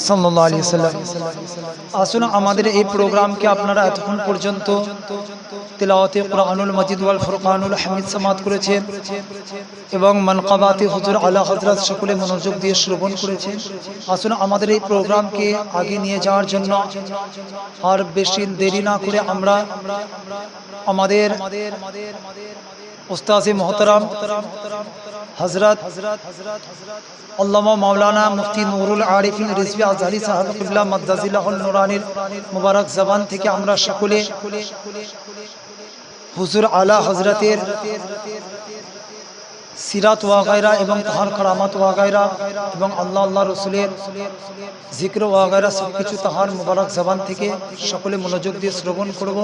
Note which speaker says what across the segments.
Speaker 1: সাল্লাল্লাহু আলাইহি ওয়াসাল্লাম। আসুন আমাদের এই প্রোগ্রামকে আপনারা এতক্ষণ পর্যন্ত তিলাওয়াতে কুরআনুল মাজিদ ওয়াল ফুরকানুল হামিদ সমাত করেছেন এবং মানকাবাতে হুজুর আলা হযরত সকলে মনোযোগ দিয়ে শ্রবণ করেছেন। আসুন আমাদের এই প্রোগ্রামকে আগে নিয়ে যাওয়ার জন্য আর বেশি দেরি না করে আমরা আমাদের উস্তাদ মোহতারাম হযরত আল্লামা মাওলানা মুফতি নুরুল আরিফিন রিজভী আজহারি সাহেব কিবলা মাদ্দাজিল্লাহুল নুরানির মুবারক জবান থেকে আমরা সকলে হুজুর আলা হযরতের সিরাত ওয়াগায়রা এবং তাহার কারামাত ওয়াগায়রা এবং আল্লাহ রসুলের জিক্র ওয়াগায়রা সব কিছু তাহার মুবারক জবান থেকে সকলে মনোযোগ দিয়ে শ্রবণ করব।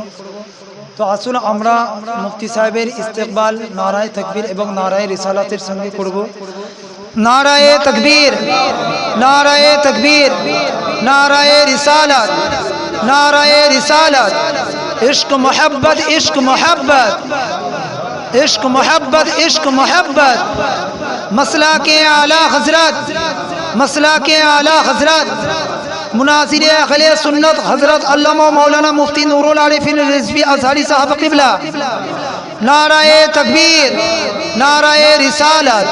Speaker 1: তো আসুন আমরা মুফতি সাহেবের ইস্তেকবাল নারায়ে তাকবীর এবং নারায়ে রিসালাতের সঙ্গে করব। নারায়ে তাকবীর, নারায়ে তাকবীর, নারায়ে রিসালাত, নারায়ে রিসালাত। इश्क मोहब्बत, इश्क मोहब्बत, इश्क मोहब्बत, इश्क मोहब्बत। मसला के आला हजरत, मसला के आला हजरत मुनाजिर अहले सुन्नत हजरत अल्लामा मौलाना मुफ्ती नूरुल आरिफिन रिजवी अजहरी साहब किबला। नाराए तकबीर, नाराए रिसालत।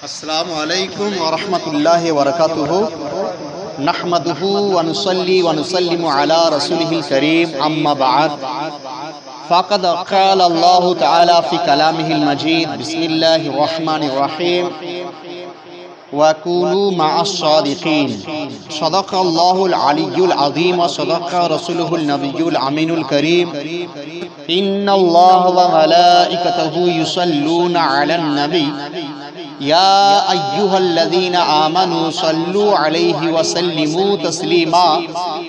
Speaker 2: अस्सलामु अलैकुम व रहमतुल्लाहि व बरकातुहू। नहमदुहु व नुसल्ली व नुसल्लिमु अला रसूलिहिल करीम, अम्मा बाद। फ़क़द क़ाल अल्लाहु तआला फ़ी कलामिहिल मजीद, बिस्मिल्लाहिर रहमानिर रहीम, व कूनू मअस सादिक़ीन। सदक़ल्लाहुल अलिय्युल अज़ीम व सदक़ रसूलुहुल नबिय्युल अमीनुल करीम। इन्नल्लाह व मलाइकतहु युसल्लूना अलन नबी या अय्युहल्लज़ीना आमनू सल्लू अलैहि व सल्लिमू तस्लीमा।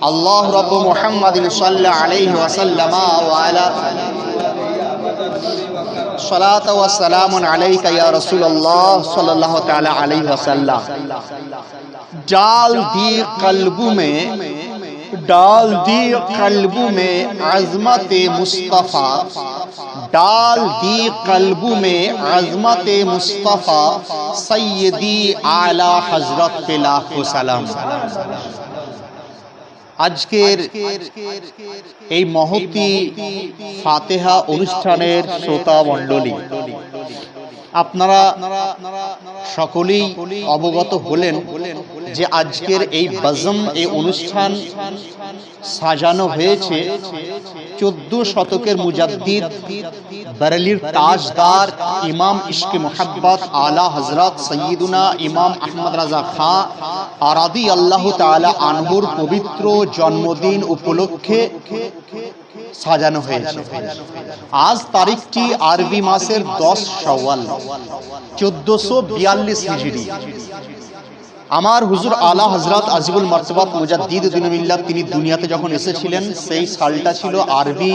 Speaker 2: अल्लाहु रब्बु मुहम्मदिन सल्लल्लाहु अलैहि व सल्लम व अला सलात व सलामुन अलैका या रसूलल्लाह सल्लल्लाहु तआला अलैहि व सल्लम। डाल दी कल्बू में, डाल दी कल्बू में अज़मत मुस्तफ़ा, डाल दी कल्बू में अज़मत मुस्तफ़ा, सैयदी आला हज़रत पे लाखों सलाम। আজকের এই মহতী ফাতেহা অনুষ্ঠানের শ্রোতা মণ্ডলী, আপনারা সকলেই অবগত হলেন যে আজকের এই বজম, এই অনুষ্ঠান সাজানো হয়েছে 14 শতকের মুজাদ্দিদ বরেলির তাজদার ইমাম ইশকে মোহাব্বত আলা হযরত সৈয়দুনা ইমাম আহমদ রাজা খাঁ রাদিয়াল্লাহু তাআলা আনহুর পবিত্র জন্মদিন উপলক্ষে সাজানো হয়েছে। আজ তারিখটি আরবি মাসের 10 শাওয়াল 1442 হিজরি। আমার হুজুর আলা হযরত আজিবুল মারতাবাত মুজাদ্দিদ দ্বীন মিল্লাত তিনি দুনিয়াতে যখন এসেছিলেন সেই সালটা ছিল আরবি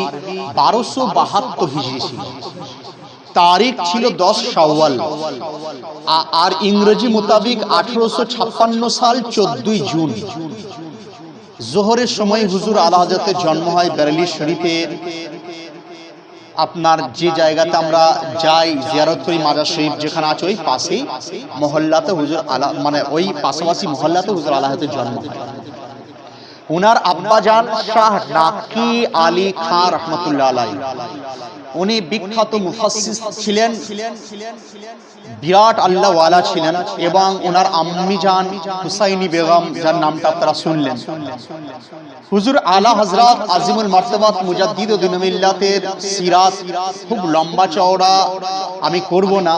Speaker 2: 1272 হিজরি ছিল। তারিখ ছিল 10 শাওয়াল আর ইংরেজি মোতাবেক 1856 সাল 14 জুন। জোহরের সময় হুজুর আলা হযরতের জন্ম হয় বেরেলি শরীফের আপনার যে জায়গাতে আমরা যাই জিয়ারত করি, মাজার শরীফ যেখানে আছে ওই পাশেই মহল্লাতে হুজুর আলা, মানে ওই পাশাপাশি মহল্লাতে হুজুর আলা হযরতের জন্ম হয়। উনার আব্বাজান শাহ নাকি আলী খাঁ রহমতুল্লাহ আলাইহি, উনি বিখ্যাত মুফাসসির ছিলেন, বিরাট আল্লাহ ওয়ালা ছিলেন, এবং ওনার আম্মি জান হুসাইনি বেগম, যার নামটা আপনারা শুনলেন। হুজুর আলা হযরত আজিমুল মারতাবাত মুজাদ্দিদ দ্বীন মিল্লাতের সিরাত খুব লম্বা চওড়া আমি করব না,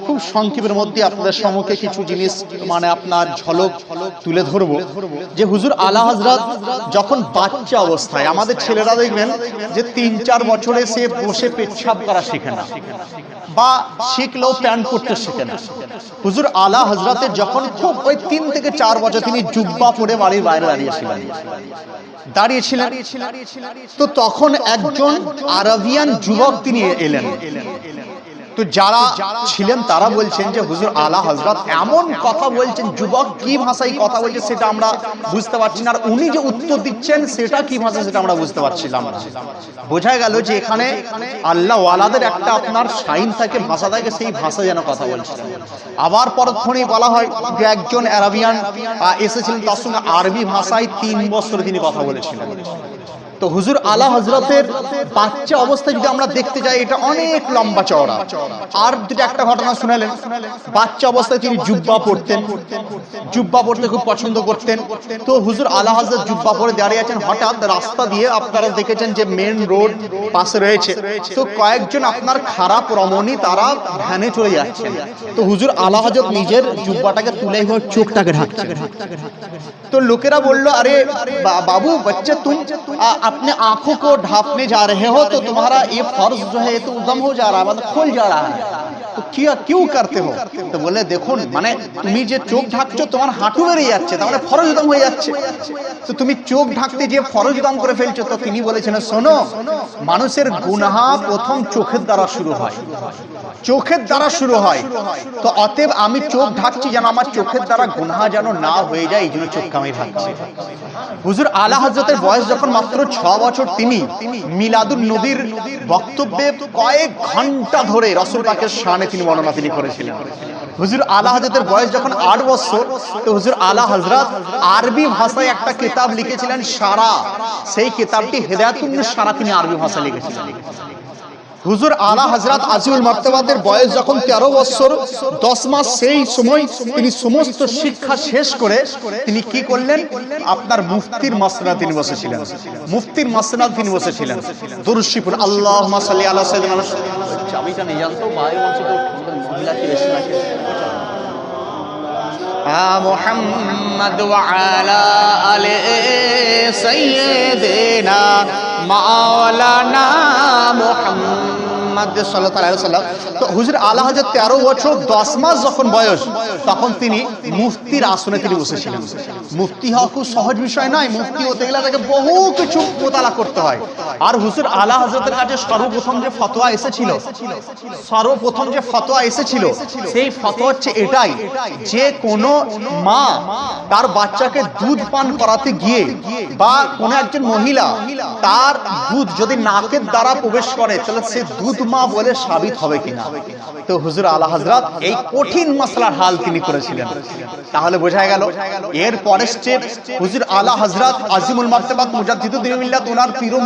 Speaker 2: খুব সংক্ষেপের মধ্যে আপনাদের সম্মুখে কিছু জিনিস মানে আপনার ঝলক তুলে ধরব। যে হুজুর আলা হযরত যখন বাচ্চা অবস্থায়, আমাদের ছেলেরা দেখবেন যে 3-4 বছরে সে বসে পেচ্ছাপ করা শেখে না, বা শিখলেও প্যান্ট পরতে শেখে না। হুজুর আলা হযরতের যখন খুব ওই 3 থেকে 4 বছর তিনি জুব্বা পরে বাড়ির বাইরে দাঁড়িয়েছিলেন, তো তখন একজন আরবিয়ান যুবক তিনি এলেন। তো যারা ছিলেন তারা বলছেন যে হুজুর আলা হযরত এমন কথা বলছেন, যুবক কি ভাষায় কথা বলছে সেটা আমরা বুঝতে পারছি না, আর উনি যে উত্তর দিচ্ছেন সেটা কি ভাষা সেটা আমরা বুঝতে পারছিলাম না। বোঝা গেল যে এখানে আল্লাহ ওয়ালাদের একটা আপনার সাইন থাকে, ভাষা থাকে, সেই ভাষা যেন কথা বলছিলেন। আবার পরক্ষণেই বলা হয় যে একজন আরবিয়ান এসেছিলেন, তার সঙ্গে আরবি ভাষায় 3 বছর তিনি কথা বলেছিলেন। তো হুজুর আলা হযরতের বাচ্চা অবস্থায় যদি আমরা দেখতে যাই, এটা অনেক লম্বা চওড়া। আর দুটো একটা ঘটনা শুনালেন, বাচ্চা অবস্থায় তিনি জুব্বা পরতেন, জুব্বা পরতে খুব পছন্দ করতেন। তো হুজুর আলা হযরত জুব্বা পরে দাঁড়িয়ে আছেন, হঠাৎ রাস্তা দিয়ে আপনারা দেখেছেন যে মেন রোড পাশে রয়েছে, তো কয়েকজন আপনার খারাপ রমণী তারা ভ্যানে চলে যাচ্ছেন। তো হুজুর আলা হযরত নিজের জুব্বাটাকে তুলে চোখটাকে ঢাকছেন। तो लोकेरा बोल अरे बाबू बच्चे तुम अपने आंखों को ढांपने जा रहे हो, तो तुम्हारा ये फर्ज जो है तो उदम हो जा रहा है, मतलब खुल जा रहा है, तो क्या क्यों करते हो? तो बोले देखो माने তুমি যে চোখ ঢাকছো তোমার হাঁটু বেরিয়ে যাচ্ছে, তার মানে ফরজ উদম হয়ে যাচ্ছে, তো তুমি চোখ ঢাকতে যে ফরজ উদম করে ফেলছো। তো তিনি বলেছেন শোনো, মানুষের গুনাহ প্রথম চোখের দ্বারা শুরু হয়, চোখের দ্বারা শুরু হয়। তো অতএব আমি চোখ ঢাকছি যেন আমার চোখের দ্বারা গুনাহ যেন না হয়ে যায়, এই জন্য চোখ আমি ঢাকছি। হুজুর আলা হযরতের বয়স যখন মাত্র 6 বছর, তিনি মিলাদুন নবীর বক্তব্যে কয়েক ঘন্টা ধরে রাসূল পাকের শানে তিনি বর্ণনা তিনি করেছিলেন। হুজুর আলা হযরতের বয়স যখন 8 বছর, তো হুজুর আলা হযরত আরবি ভাষায় একটা কিতাব লিখেছিলেন সারা, সেই কিতাবটি হিদায়াতুন সারা তিনি আরবি ভাষায় লিখেছিলেন। হুজুর আলা হযরত আজিমুল মারতাবাতের বয়স যখন 13 বছর 10 মাস, সেই সময় তিনি সমস্ত শিক্ষা শেষ করে তিনি কি করলেন, আপনার মুফতির মাসনাদ তিনি বসেছিলেন, মুফতির মাসনাদ তিনি বসেছিলেন। দুরূদ শরীফ আল্লাহুম্মা সাল্লি আলা সাইয়্যিদিনা চাবিটা নিয়ে যান তো, ভাই বলছে তো মহিলা কি বেশি নাকি মুহাম্মদ ওয়া আলা আলি সাইয়্যিদিনা মাওলানা মুহাম্মদ সাল্লাল্লাহু আলাইহি ওয়াসাল্লাম। তো হুজুর আলা হযরত 13 বছর 10 মাস যখন বয়স, তখন তিনি মুফতির আসনে তিনি বসেছিলেন। মুফতি হওয়া খুব সহজ বিষয় নয়, মুফতি হতে গেলে তাকে বহু কিছু মোতালা করতে হয়। আর হুজুর আলা হযরতের কাছে সর্বপ্রথম যে ফতোয়া এসেছিল, সর্বপ্রথম যে ফতোয়া এসেছিল সেই ফতোয়া হচ্ছে এটাই, যে কোনো মা তার বাচ্চাকে দুধ পান করাতে গিয়ে বা কোনো একজন মহিলা তার দুধ যদি নাকের দ্বারা প্রবেশ করে, তাহলে সে দুধ মা বলে সাবিত হবে কিনা। তো হুজুর আলা হযরত এই কঠিন মাসলার হাল তিনি করেছিলেন। তাহলে বোঝা গেল এর পরের স্টেপ, হুজুর আলা হযরত আজিমুল মারতাবাত মুজাদ্দিদুদ দ্বীন মিল্লাত ওনার পীর ও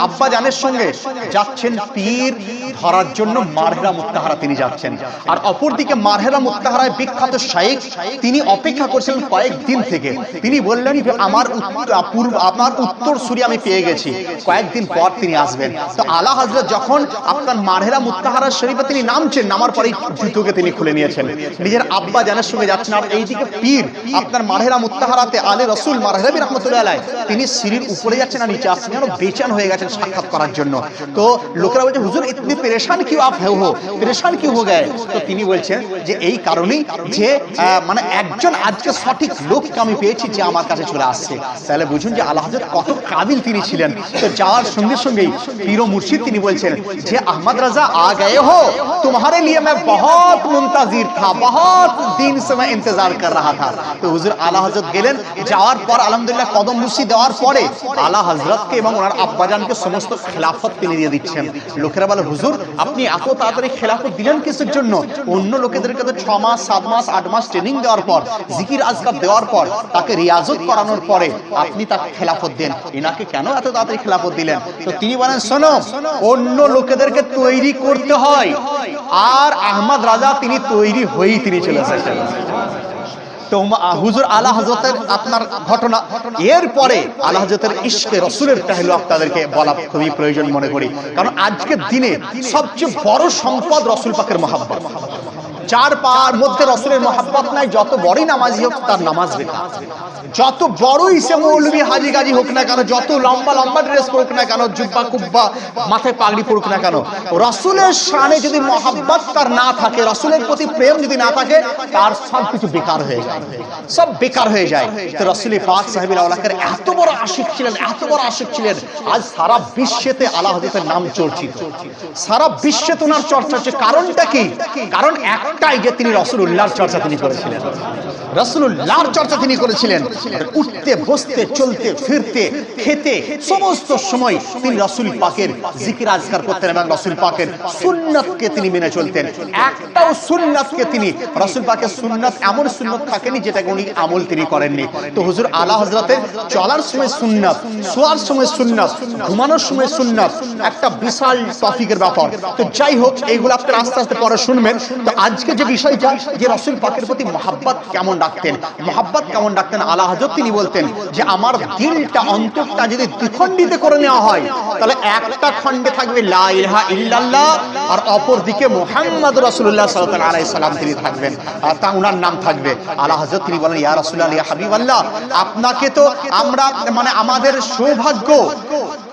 Speaker 2: আব্বা জানের সঙ্গে যাচ্ছেন পীর ধরার জন্য মারহেরা মুত্তাহারা তিনি যাচ্ছেন। আর অপরদিকে মারহেরা মুত্তাহারায় বিখ্যাত শাইখ তিনি অপেক্ষা করছিলেন কয়েকদিন থেকে। তিনি বললেন যে আমার উত্তর সুরি আমি পেয়ে গেছি, কয়েকদিন পর তিনি আসবেন। তো আলা হযরত যখন আপনার মারহেরা মুত্তাহারা শরীফে তিনি নামছেন, নামার পরেই জুতোকে তিনি খুলে নিয়েছেন, নিজের আব্বা জানের সঙ্গে যাচ্ছেন। আর এইদিকে পীর আপনার মারহেরা মুত্তাহারাতে আলে রাসূল মারহেবি রাহমাতুল্লাহ আলাইহি তিনি সিঁড়ির উপরে যাচ্ছেন আর নিচে আসছেন, যেন বেচান হয়ে গেছেন সাক্ষাৎ করার জন্য। তো লোকেরা বলছে হুজুর ইতনি পরেশান কিউ আপ হো, পরেশান কিউ হো গয়ে? তো তিনি বলছেন যে এই কারণেই যে মানে একজন আজকে সঠিক লোককে আমি পেয়েছি যে আমার কাছে চলে আসছে। তাহলে বুঝুন যে আলা হযরত কত কাবিল তিনি ছিলেন। তো যাওয়ার সঙ্গে সঙ্গেই পীর ও মুর্শিদ তিনি বলছেন যে আহমদ রাজা আ গয়ে হো, तुम्हारे लिए मैं बहुत मुंतजिर था, बहुत दिन से मैं इंतजार कर रहा था। তো হুজুর আলা হযরত গেলেন, যাওয়ার পর আলহামদুলিল্লাহ কদম মুসি দেওয়ার পরে আলা হযরতকে এবং ওনার আব্বাজানকে সমস্ত খেলাফত তিনি দিয়ে দিচ্ছেন। লোকেরা বলে হুজুর আপনি এত তাড়াতাড়ি খেলাফত দিলেন কিসের জন্য? অন্য লোকেদেরকে তো 6 মাস 7 মাস 8 মাস ট্রেনিং দেওয়ার পর, জিকির আজকার দেওয়ার পর, তাকে রিয়াজত করানোর পরে আপনি তাকে খেলাফত দেন, এনাকে কেন এত তাড়াতাড়ি খেলাফত দিলেন? তো তিনি বলেন শোনো, অন্য লোকেদেরকে তৈরি করতে হয়, আর আহমদ রাজা তিনি তৈরি হয়েই তিনি চলে এসেছেন। তো হুজুর আলা হযরতের আপনার ঘটনা, এরপরে আলা হযরতের ইশকে রাসূলের পেহলু আপনাদেরকে বলা খুবই প্রয়োজন মনে করি, কারণ আজকের দিনে সবচেয়ে বড় সম্পদ রাসূল পাকের মহব্বত। যার পার মধ্যে রসুলের মহাব্বত নাই, যত বড়ই নামাজি হোক তার নামাজ বেকার। যত বড়ই সে মৌলবী হাজি গাজি হোক না কেন, যত লম্বা লম্বা ড্রেস পরুক না কেন, জুব্বা কুব্বা মাথায় পাগড়ি পরুক না কেন, রসুলের শানে যদি মহাব্বত তার না থাকে, রসুলের প্রতি প্রেম যদি না থাকে, তার সব কিছু বেকার হয়ে যায়, সব বেকার হয়ে যায়। তো রসুল পাক সাহেবুল আওলাকের এত বড় আশিক ছিলেন, এত বড় আশিক ছিলেন, আজ সারা বিশ্বেতে আলা হযরতের নাম চর্চিত, সারা বিশ্বে ওনার চর্চা হচ্ছে। কারণটা কি? কারণ একটাই, যে তিনি রাসূলুল্লাহর চর্চা তিনি করেছিলেন, রাসূলুল্লাহর চর্চা তিনি করেছিলেন। উঠতে বসতে চলতে ফিরতে খেতে সমস্ত সময় তিনি রাসূল পাকের জিকির আজকার করতেন এবং রাসূল পাকের সুন্নাতকে তিনি মেনে চলতেন। একটাও সুন্নাতকে তিনি, রাসূল পাকের সুন্নাত এমন সুন্নাত থাকেনি যেটাকে উনি আমল তিনি করেননি। তো হুজুর আলা হযরতের চলার সময় সুন্নাত, শোয়ার সময় সুন্নাত, ঘুমানোর সময় সুন্নাত, একটা বিশাল টপিকের ব্যাপার। তো যাই হোক, এইগুলো আপনারা আস্তে আস্তে পরে শুনবেন। তো আজকে যে বিষয়টা, যে রাসূল পাকের প্রতি মহাব্বত কেমন রাখতেন, মহাব্বত কেমন রাখতেন আলা হযরত, তিনি বলতেন যে আমার দিলটা, অন্তরটা যদি দ্বিখণ্ডিত করে নেওয়া হয়, তাহলে একটা খণ্ডে থাকবে লা ইলাহা ইল্লাল্লাহ, আর অপর দিকে মুহাম্মাদুর রাসূলুল্লাহ সাল্লাল্লাহু আলাইহি সাল্লাম তিনি থাকবেন, আর তা উনার নাম থাকবে। আলা হযরত তিনি বলেন, ইয়া রাসূলুল্লাহ, ইয়া হাবিবাল্লাহ, আপনাকে তো আমরা মানে আমাদের সৌভাগ্য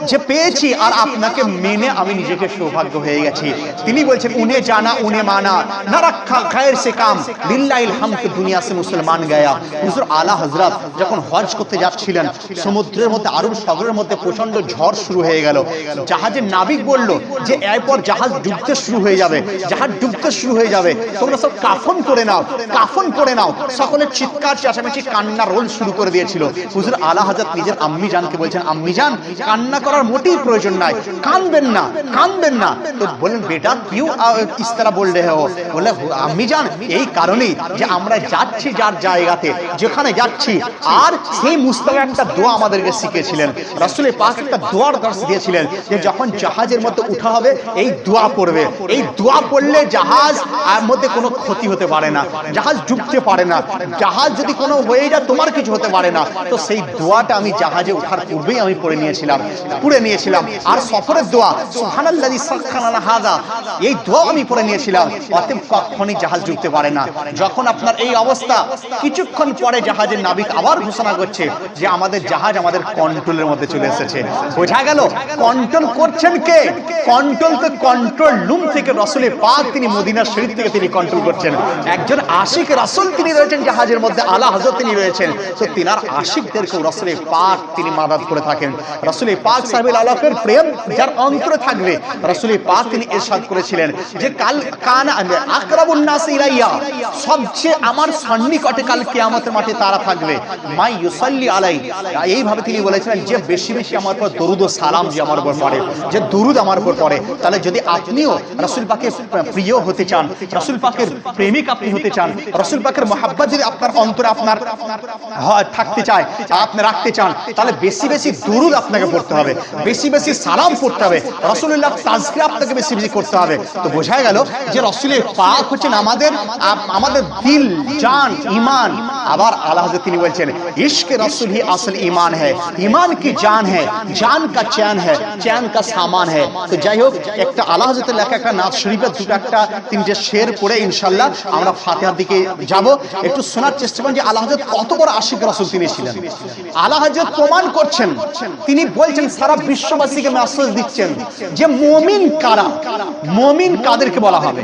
Speaker 2: যে পেয়েছি, আর আপনাকে মেনে আমি নিজেকে সৌভাগ্য হয়ে গেছি। তিনি বলছেন, উনে জানা উনে মানা, না রাখা খায়ের সে কাম, লিল্লাহিল হামদ, দুনিয়া সে মুসলমান গায়া। হুজুর আলা হযরত যখন হজ করতে যাচ্ছিলেন, সমুদ্রের মধ্যে, আরব সাগরের মধ্যে প্রচন্ড ঝড় শুরু হয়ে গেল। জাহাজের নাবিক বলল যে এরপর জাহাজ ডুবতে শুরু হয়ে যাবে, জাহাজ ডুবতে শুরু হয়ে যাবে, তোমরা সব কাফন করে নাও, কাফন করে নাও। সকলে চিৎকার চেঁচামেচি কান্না রোল শুরু করে দিয়েছিল। হুজুর আলা হযরত নিজের আম্মি জানকে বলছেন, আম্মি জান, কান্না করার মোটেই প্রয়োজন নাই, কাঁদবেন না, কাঁদবেন না। তো বলেন, বেটা কিউ ইস तरह बोल रहे हो? বলে, আম্মি জান, এই কারণেই যে আমরা যাচ্ছি যার জায়গাতে, যেখানে যাচ্ছি, আর সেই মুস্তাফা একটা দোয়া আমাদেরকে শিখিয়েছিলেন, রাসূল পাক একটা দোয়ার দর্শ দিয়েছিলেন, যে যখন জাহাজের মধ্যে উঠা হবে এই দোয়া পড়বে, এই দোয়া পড়লে জাহাজ আর মধ্যে কোনো ক্ষতি হতে পারে না, জাহাজ ডুবতে পারে না, জাহাজ যদি কোনো হয়ে যায় তোমার কিছু হতে পারে না। তো সেই দোয়াটা আমি জাহাজে ওঠার পূর্বেই আমি পড়ে নিয়েছিলাম, আর সফরের দোয়া সুবহানাল্লাযী সাখখারা লানা হাযা, এই দোয়া আমি পড়ে নিয়েছিলাম। অতএব কখনোই জাহাজ ডুবতে পারে না। যখন আপনার এই অবস্থা, কিছুক্ষণ পরে জাহাজের নাবিক আবার ঘোষণা করছে যে আমাদের জাহাজ আমাদের কন্ট্রোলের মধ্যে চলে এসেছে। বোঝা গেল কন্ট্রোল করছেন কে? কন্ট্রোল তো কন্ট্রোল রুম থেকে রাসূলের পাক তিনি মদিনার শরীফ থেকে তিনি কন্ট্রোল করছেন। একজন আশিক রাসূল তিনি রয়েছেন জাহাজের মধ্যে, আলা হযরত তিনি রয়েছেন। তো তিনার আশিকদেরকে রাসূলের পাক তিনি মাদাদ করে থাকেন। রাসূলের পাক সাহেবুল আলাকের প্রেম যার অন্তরে থাকবে, রাসূলের পাক তিনি ইরশাদ করেছিলেন যে কাল কানা আকরাবুন নাস ইলাইয়া, সবচেয়ে আমার সন্নিকটে কাল কিয়ামতের মাঠে তারা থাকবে, মাই ইউসাল্লি আলাই, এইভাবে তিনি বলেছিলেন যে বেশি বেশি আমার উপর দরুদ ও সালাম যে আমার উপর পড়ে, যে দরুদ আমার উপর পড়ে। তাহলে যদি আপনিও রাসূল পাকের প্রিয় হতে চান, রাসূল পাকের প্রেমিক আপনি হতে চান, রাসূল পাকের মহব্বত যদি আপনার অন্তরে আপনার থাকতে চায়, আপনি রাখতে চান, তাহলে বেশি বেশি দরুদ আপনাকে পড়তে হবে, বেশি বেশি সালাম পড়তে হবে, রাসূলুল্লাহ তাজকিরা আপনাকে বেশি বেশি করতে হবে। তো বোঝা গেল যে রাসূলের পাক হচ্ছেন আমাদের দিল, জান, ঈমান। আবার আলা হযরত তিনি বলছেন, ইশকে রাসূল হি আসল ঈমান হ্যায়, ঈমান কি জান হ্যায়, জান কা চैन है, चैन का सामान है। তো যাই হোক, একটা আলা হযরতের লেখা একটা নাত শরীফের দুটো একটা তিনটে শের পড়ে ইনশাআল্লাহ আমরা ফাতিহার দিকে যাব। একটু শোনার চেষ্টা করুন যে আলা হযরত কত বড় আশিক রাসূল তিনি ছিলেন। আলা হযরত প্রমাণ করছেন, তিনি বলছেন, সারা বিশ্ববাসীকে মেসেজ দিচ্ছেন যে মুমিন কারা, মুমিন কাদেরকে বলা হবে,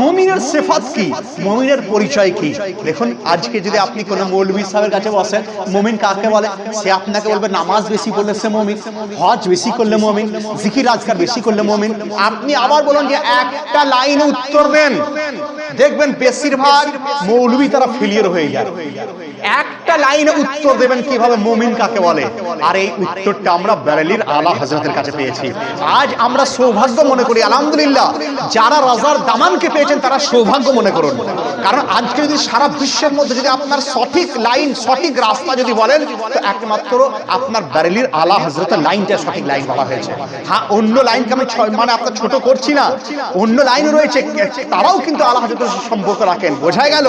Speaker 2: মুমিনের সিফাত কি, মুমিনের পরিচয় কি। দেখুন, আজকে যদি আপনি কোন মৌলভী সাহেবের কাছে বসেন, মুমিন কাকে বলে, সে আপনাকে বলবে নামাজ বেশি পড়লে সে মুমিন, হজ বেশি করলে মুমিন, জিকির আজকার বেশি করলে মুমিন। আপনি আবার বলুন যে একটা লাইনে উত্তর দেন, দেখবেন বেশিরভাগ মৌলভী তারা ফেলিয়ার হয়ে যায়। একটা লাইনে উত্তর দেবেন কিভাবে মুমিন কাকে বলে, আর এই উত্তরটা আমরা বেরেলির আলা হযরতের কাছে পেয়েছি। আজ আমরা সৌভাগ্য মনে করি, আলহামদুলিল্লাহ, যারা রাজার দামানকে পেয়েছেন তারা সৌভাগ্য মনে করুন। কারণ আজকে যদি সারা বিশ্বের মধ্যে যদি আপনার সঠিক লাইন, সঠিক রাস্তা যদি বলেন, তো একমাত্র আপনার বেরেলির আলা হযরতের লাইনটা সঠিক লাইন বলা হয়েছে। হ্যাঁ, অন্য লাইনকে আমি মানে আপনার ছোট করছি না, অন্য লাইন রয়েছে, তারাও কিন্তু আলা হযরতের সম্পর্ক রাখেন। বোঝা গেল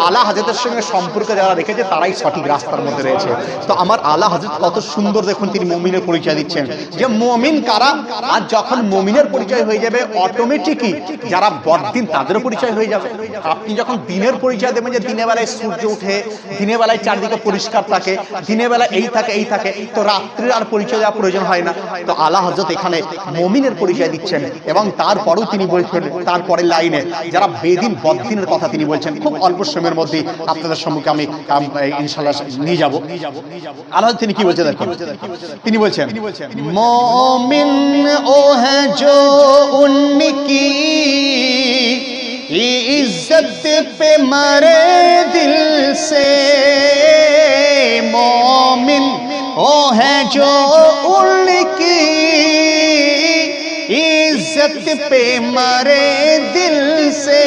Speaker 2: আলা হযরতের সঙ্গে সম্পর্ক যারা রেখেছে তারাই সঠিক রাস্তার মধ্যে রয়েছে। তো আমার আলা হযরত কত সুন্দর, দেখুন তিনি মুমিনের পরিচয় দিচ্ছেন। দিচ্ছেন যে মুমিন কারা। আর যখন মুমিনের পরিচয় হয়ে যাবে অটোমেটিকই যারা বদ্দিন তাদেরও পরিচয় হয়ে যাবে। আপনি যখন দিনের পরিচয় দেবেন যে দিনের বেলায় সূর্য উঠে, দিনের বেলায় চারদিকে পরিষ্কার থাকে, দিনের বেলায় এই থাকে, তো রাত্রির আর পরিচয় দেওয়ার প্রয়োজন হয় না। তো আলা হযরত এখানে মুমিনের পরিচয় দিচ্ছেন এবং তারপরেও তিনি বলছেন তারপরের লাইনে যারা বেদিন বদ্দিনের কথা তিনি বলছেন। খুব অল্প সময়ের মধ্যে আপনাদের সম্মুখে আমি ইনশাআল্লাহ নিয়ে যাব। আল্লাহ তিনি কি বলছেন দেখুন, তিনি বলছেন মুমিন ও হ্যাঁ जो उनकी इज्जत पे मरे दिल से, मोमिन ओ है जो उनकी इज्जत पे मरे दिल से,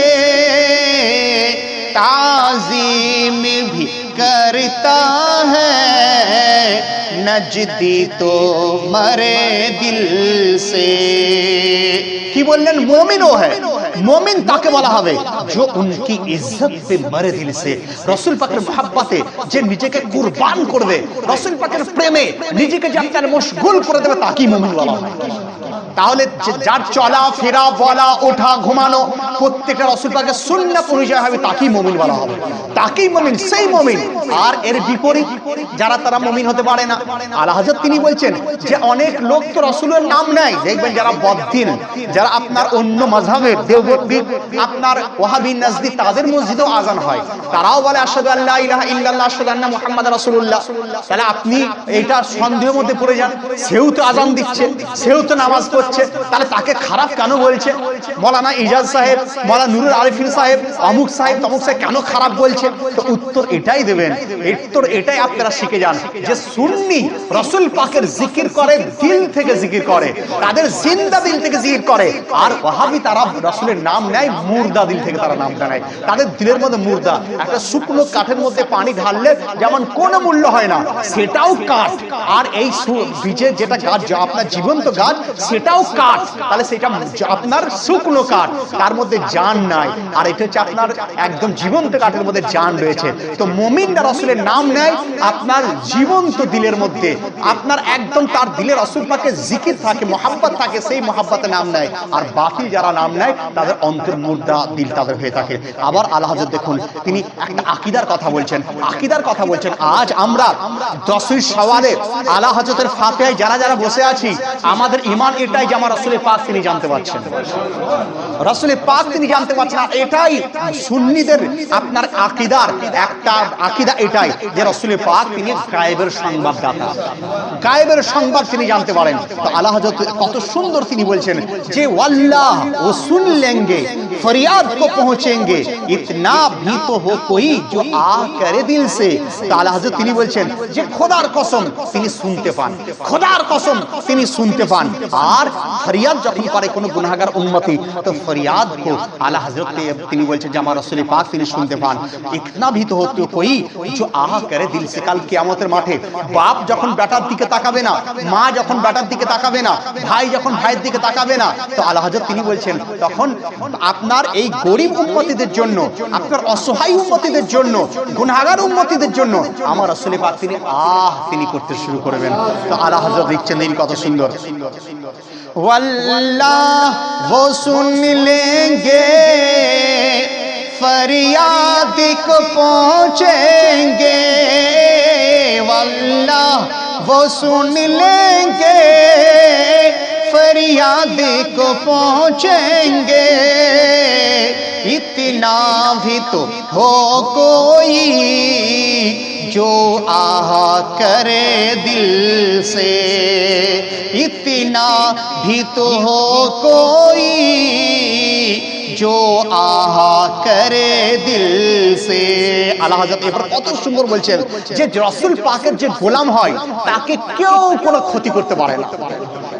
Speaker 2: ताज़ीम भी करता है नजदी तो मरे दिल से। কি বললেন মুমিনও হ্যায়, মুমিন তাকে বলা হবে जो उनकी इज्जत पे मरे दिल से, রাসূল পাকের মহব্বতে যে নিজেকে কুরবান করবে, রাসূল পাকের প্রেমে নিজেকে যে আপনার মশগুল করে দেবে তাকেই মুমিন বলা হয়। তাহলে যার চলা ফেরা বলা ওঠা ঘুমানো প্রত্যেকটা রাসূল পাকের সুন্নাত অনুযায়ী হবে তাকেই মুমিন বলা হবে, তাকেই মুমিন, সেই মুমিন। আর এর বিপরীত যারা তারা মুমিন হতে পারে না। আলা হযরত তিনি বলছেন যে অনেক লোক তো রাসূলের নাম নেয়, দেখবেন যারা বদ্দিন, যারা আপনার অন্য মাযহাবের দেওবন্দি, আপনার ওয়াহাবি নাজদি, তাদের মসজিদেও আযান হয়, তারাও বলে আশহাদু আল্লা ইলাহা ইল্লাল্লাহ আশহাদু আন্না মুহাম্মাদুর রাসূলুল্লাহ। তাহলে আপনি এটা সন্দেহের মধ্যে পড়ে যান, সেও তো আযান দিচ্ছে, সেও তো নামাজ পড়ছে, তাহলে তাকে খারাপ কেন বলছে? মৌলানা ইজাজ সাহেব, মৌলানা নুরুল আরেফিন সাহেব, অমুক সাহেব তমুক সাহেব কেন খারাপ বলছে? তো উত্তর এটাই দেবেন, উত্তর এটাই আপনারা শিখে যান যে সুন্নি রাসূল পাকের জিকির করে, দিল থেকে জিকির করে, তাদের জিন্দা দিল থেকে জিকির করে। আর ওয়াহাবি তারা রাসূলের নাম নেয় মুর্দা দিল থেকে, তারা নাম নেয়, তাদের দিলের মধ্যে মুর্দা। একটা শুকনো কাঠের মধ্যে পানি ঢাললে যেমন কোনো মূল্য হয় না, সেটাও কাঠ। আর এই বীজের যেটা গাছ, আপনার জীবন্ত গাছ, সেটাও কাঠ। তাহলে সেটা আপনার শুকনো কাঠ, তার মধ্যে জান নাই। আর এটা হচ্ছে আপনার একদম জীবন্ত কাঠের মধ্যে জান রয়েছে। তো মুমিনরা রাসূলের নাম নেয় আপনার জীবন্ত দিলের মধ্যে, আপনার একদম তার দিলে রাসূল পাকের জিকির থাকে, মহব্বত থাকে, সেই মহব্বতে নাম নেয়। আর বাকি যারা নাম নেয় তাদের অন্তর মুর্দা দিল তাদের হয়ে থাকে। আবার আলা হযরত দেখুন তিনি একটা আকীদার কথা বলছেন, আকীদার কথা বলছেন। আজ আমরা 10 সওয়ালে আলা হযরতের ফাতিহায় যারা যারা বসে আছি, আমাদের ঈমান এটাই যে আমার রাসূলের পাক তিনি জানতে পারছেন, রাসূলের পাক তিনি জানতে পারছেন। এটাই সুন্নিদের আপনার আকীদার একটা আকীদা, এটাই যে রাসূলের পাক তিনি গায়েবের সংবাদদাতা, গায়েবের সংবাদ তিনি জানতে পারেন। তো আলা হযরত কত সুন্দর তিনি বলছেন যে ওয়াল্লাহ ও সুন লেंगे फरियाद को पहुंचेंगे इतना भी तो हो कोई जो आ करे दिल से। তো আলা হযরত তিনি বলছেন যে খোদার কসম তিনি শুনতে পান, খোদার কসম তিনি শুনতে পান। আর ফরিয়াদ যখন করে কোনো গুনাহগার উম্মতি, তো ফরিয়াদ को আলা হযরত তিনি বলছেন যে আমার রাসূল পাক তিনি শুনতে পান। ইতনা भी तो हो कोई जो आ करे दिल से। কাল কিয়ামতের মাঠে বাপ যখন বেটার দিকে তাকাবে না, মা যখন বেটার দিকে তাকাবে না, ভাই যখন ভাইয়ের দিকে তাকাবে না, তো আলা হযরত তিনি বলছেন তখন আপনার এই গরিব উম্মতিদের জন্য, আপনার অসহায় উম্মতিদের জন্য, গুনাহগার উম্মতিদের জন্য আমার রাসূল পাক তিনি তিনি করতে শুরু করবেন। তো আলা হযরত লিখছেন এই কত সুন্দর, वल्लाह वो सुन लेंगे फरियाद को पहुंचेंगे, वल्लाह वो सुन लेंगे फरियाद को पहुंचेंगे, इतना भी तो हो कोई जो आह करे दिल से, इतना भी तो हो कोई जो आह करे दिल से। আলা হযরত এবার কত সুন্দর বলছেন যে রাসূল পাকের যে গোলাম হয় তাকে কেউ কোনো ক্ষতি করতে পারে না,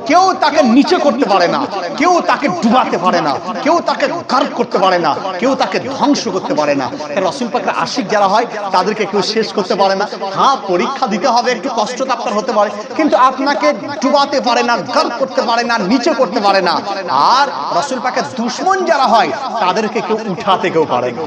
Speaker 2: কেউ তাকে নিচে করতে পারে না, কেউ তাকে ডুবাতে পারে না, কেউ তাকে গার্ব করতে পারে না, কেউ তাকে ধ্বংস করতে পারে না। রাসূল পাকের আশিক যারা হয় তাদেরকে কেউ শেষ করতে পারে না। হ্যাঁ, পরীক্ষা দিতে হবে, একটু কষ্ট আপনার হতে পারে, কিন্তু আপনাকে ডুবাতে পারে না, গার্ব করতে পারে না, নিচে করতে পারে না। আর রাসূল পাকের দুশমন যারা হয় তাদেরকে কেউ উঠাতে কেউ পারে না,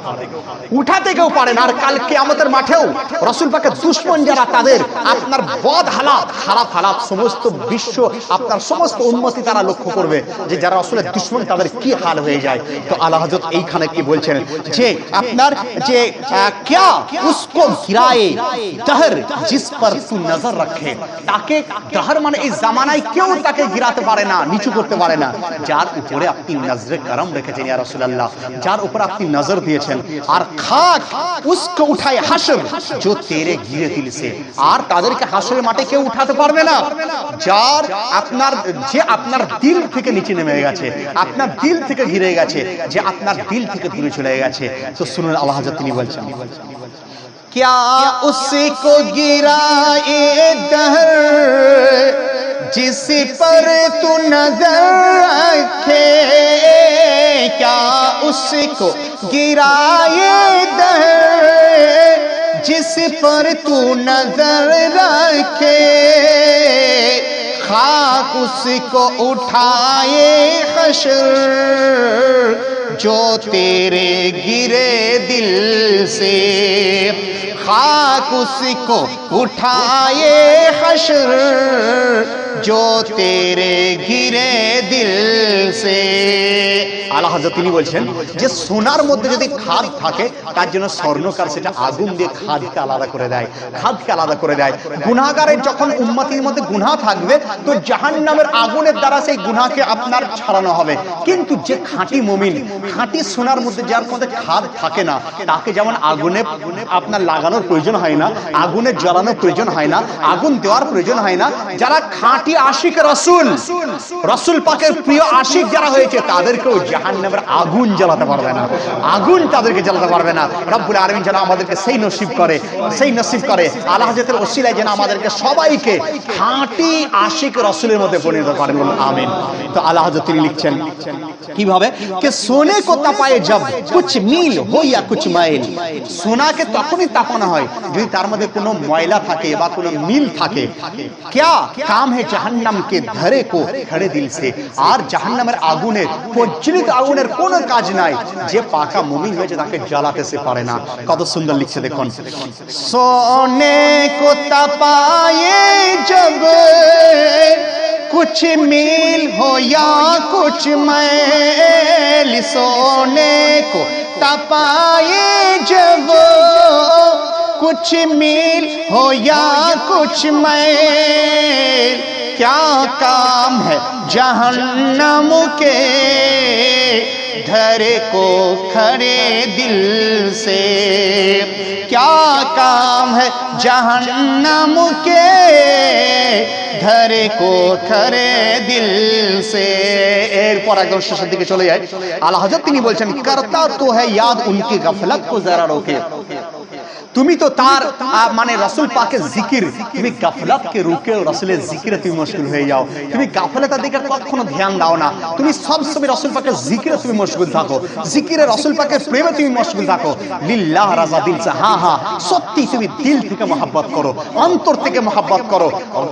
Speaker 2: উঠায় উঠাতে কেউ পারে না। আর কাল কিয়ামতের মাঠেও রাসূল পাকের দুশমন যারা, তাদের আপনার বদ হালাত, খারাপ হালাত সমস্ত বিশ্ব, আপনার সমস্ত উম্মতি তারা লক্ষ্য করবে যে যারা রাসূলের দুশমন তাদের কি হাল হয়ে যায়। তো আলা হযরত এইখানে কি বলছেন যে আপনার যে क्या उसको गिराए दहर जिस पर तू नजर रखे, তাকে দহর মানে এই জামানায় কেউ তাকে গিরাতে পারে না, নিচু করতে পারে না, যার উপরে আপনি নজরে করম রেখেছেন ইয়া রাসূলুল্লাহ, যার উপর আপনি নজর দিয়েছেন। আর খাক उसको उठाए হাশর जो तेरे गिरे दिल से, আর তাদেরকে হাশরের মাঠে কেউ উঠাতে পারবে না যার আপনার যে আপনার দিল থেকে নিচে নেমে গেছে, আপনার দিল থেকে ঘিরে গেছে, যে আপনার দিল থেকে দূরে চলে গেছে। তো শুনুন আল্লাহ হযরত তিনি বলছেন, क्या उसको गिराए दहर जिस पर तू नजर रखे, क्या उसको गिराए दहर जिस पर तू नजर रखे, खाक उसको उठाए हशर जो तेरे गिरे दिल से, खाक उसको उठाए हशर जो तेरे गिरे दिल से। আলা হযরত তিনি বলছেন যে সোনার মধ্যে যদি খাদ থাকে তার জন্য স্বর্ণকার সেটা আগুন দিয়ে খাদকে আলাদা করে দেয়, খাদকে আলাদা করে দেয়। গুনাহগারের যখন উম্মতির মধ্যে গুনাহ থাকবে তো জাহান্নামের আগুনের দ্বারা সেই গুনাহকে আপনার ছাড়ানো হবে। কিন্তু যে খাঁটি মুমিন, খাঁটি সোনার মধ্যে যার মধ্যে খাদ থাকে না, তাকে যেমন আগুনে আপনার লাগানোর প্রয়োজন হয় না, আগুনে জ্বালানোর প্রয়োজন হয় না, আগুন দেওয়ার প্রয়োজন হয় না, যারা খাঁটি আশিক রাসূল, রাসূল পাকের প্রিয় আশিক যারা হয়েছে তাদেরকেও জাহান্নামের আগুন জ্বালাতে পারবে না, আগুন তাদেরকে জ্বালাতে পারবে না। রব্বুল আলামিন যেন আমাদেরকে সেই নসিব করে, সেই নসিব করে। আলা হযরতের ওসিলায় যেন আমাদেরকে সবাইকে খাঁটি আশিক রাসূলের মধ্যে পরিণত করেন, বলুন আমিন। তো আলা হযরত তিনি লিখছেন কিভাবে कि सोने को तपाए जब कुछ मील हो या कुछ माइल, সোনাকে তখনই তাপানো হয় যদি তার মধ্যে কোনো ময়লা থাকে বা কোনো মিল থাকে। क्या काम है जहन्नम के धरे को खड़े दिल से, আর জাহান্নামের আগুনের প্রজ্বলিত আগুনের কোনো কাজ নাই যে পাকা মুমিন হয়েছে তাকে জ্বালাতে সে পারে না। কত সুন্দর লিখছে দেখুন, सोने को तपाए जब कुछ मील हो या कुछ मैल, सोने को तपाए जब कुछ मील हो या कुछ मैल, क्या काम है जहन्नम के धरे को खड़े दिल से, क्या काम है जहन्नम के धरे को खड़े दिल से। এরপর একদম শেষের দিকে চলে যায়। আলা হযরত তিনি বলছেন, करता तो है याद उनकी गफलत को जरा रोके, তুমি তো তার মানে রাসূল পাকের জিকির, তুমি গাফলাতকে রুকে রাসূলের জিকিরে তুমি মশগুল হয়ে যাও, তুমি গাফলাতের দিকে কখনো ধ্যান দাও না, তুমি সব সময় রাসূল পাকের জিকিরে তুমি মশগুল থাকো, জিকিরে রাসূল পাকের প্রেমে তুমি মশগুল থাকো। লিল্লাহ রাজা দিল সে, হ্যাঁ হ্যাঁ সত্যি তুমি দিল থেকে মহব্বত করো, অন্তর থেকে মহব্বত করো,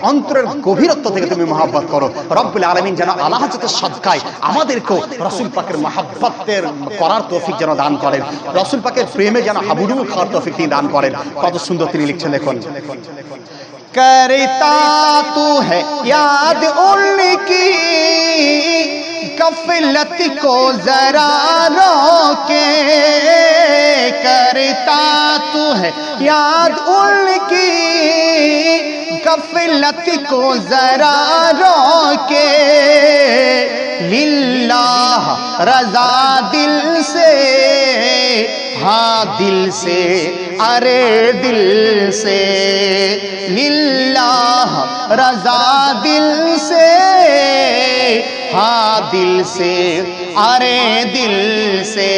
Speaker 2: অন্তরের গভীরত্ব থেকে তুমি মহব্বত করো। রব্বুল আলামিন যেন আলা হযরতের সদকায় আমাদেরকেও রাসূল পাকের মহব্বতের করার তৌফিক যেন দান করেন, রাসূল পাকের প্রেমে যেন হাবুডুবু খাওয়ার তৌফিক তিনি দান করেন। কত সুন্দর তিনি লিখছেন দেখুন, करता तू है याद उनकी गफलत को जरा रोके, करता तू है याद उनकी गफलत को जरा रोके, लिल्लाह रजा दिल से, हाँ दिल से, अरे दिल से, लिल्लाह रजा दिल से, हाँ दिल से, अरे दिल से,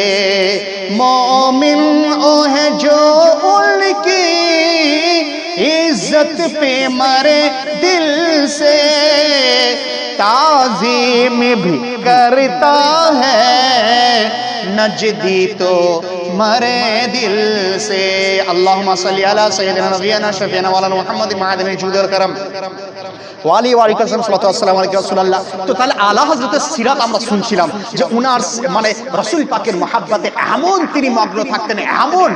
Speaker 2: मोमिन ओ है जो उनकी इज्जत पे मरे दिल से, ताज़ीम भी करता है नजदी तो मरे दिल से। अल्लाहुम्मा सल्ली अला सय्यिदिना नबियना शफीना मौलाना मुहम्मद मादिनी जुदल करम ওয়ালি ওয়ালাইকুম আসসালামু আলাইকুম রাসূলুল্লাহ। তো তাহলে আলা হযরতের সিরাত আমরা শুনছিলাম যে উনার মানে রাসূল পাকের মহাব্বতে এমন তিনি মগ্ন থাকতেন, এমন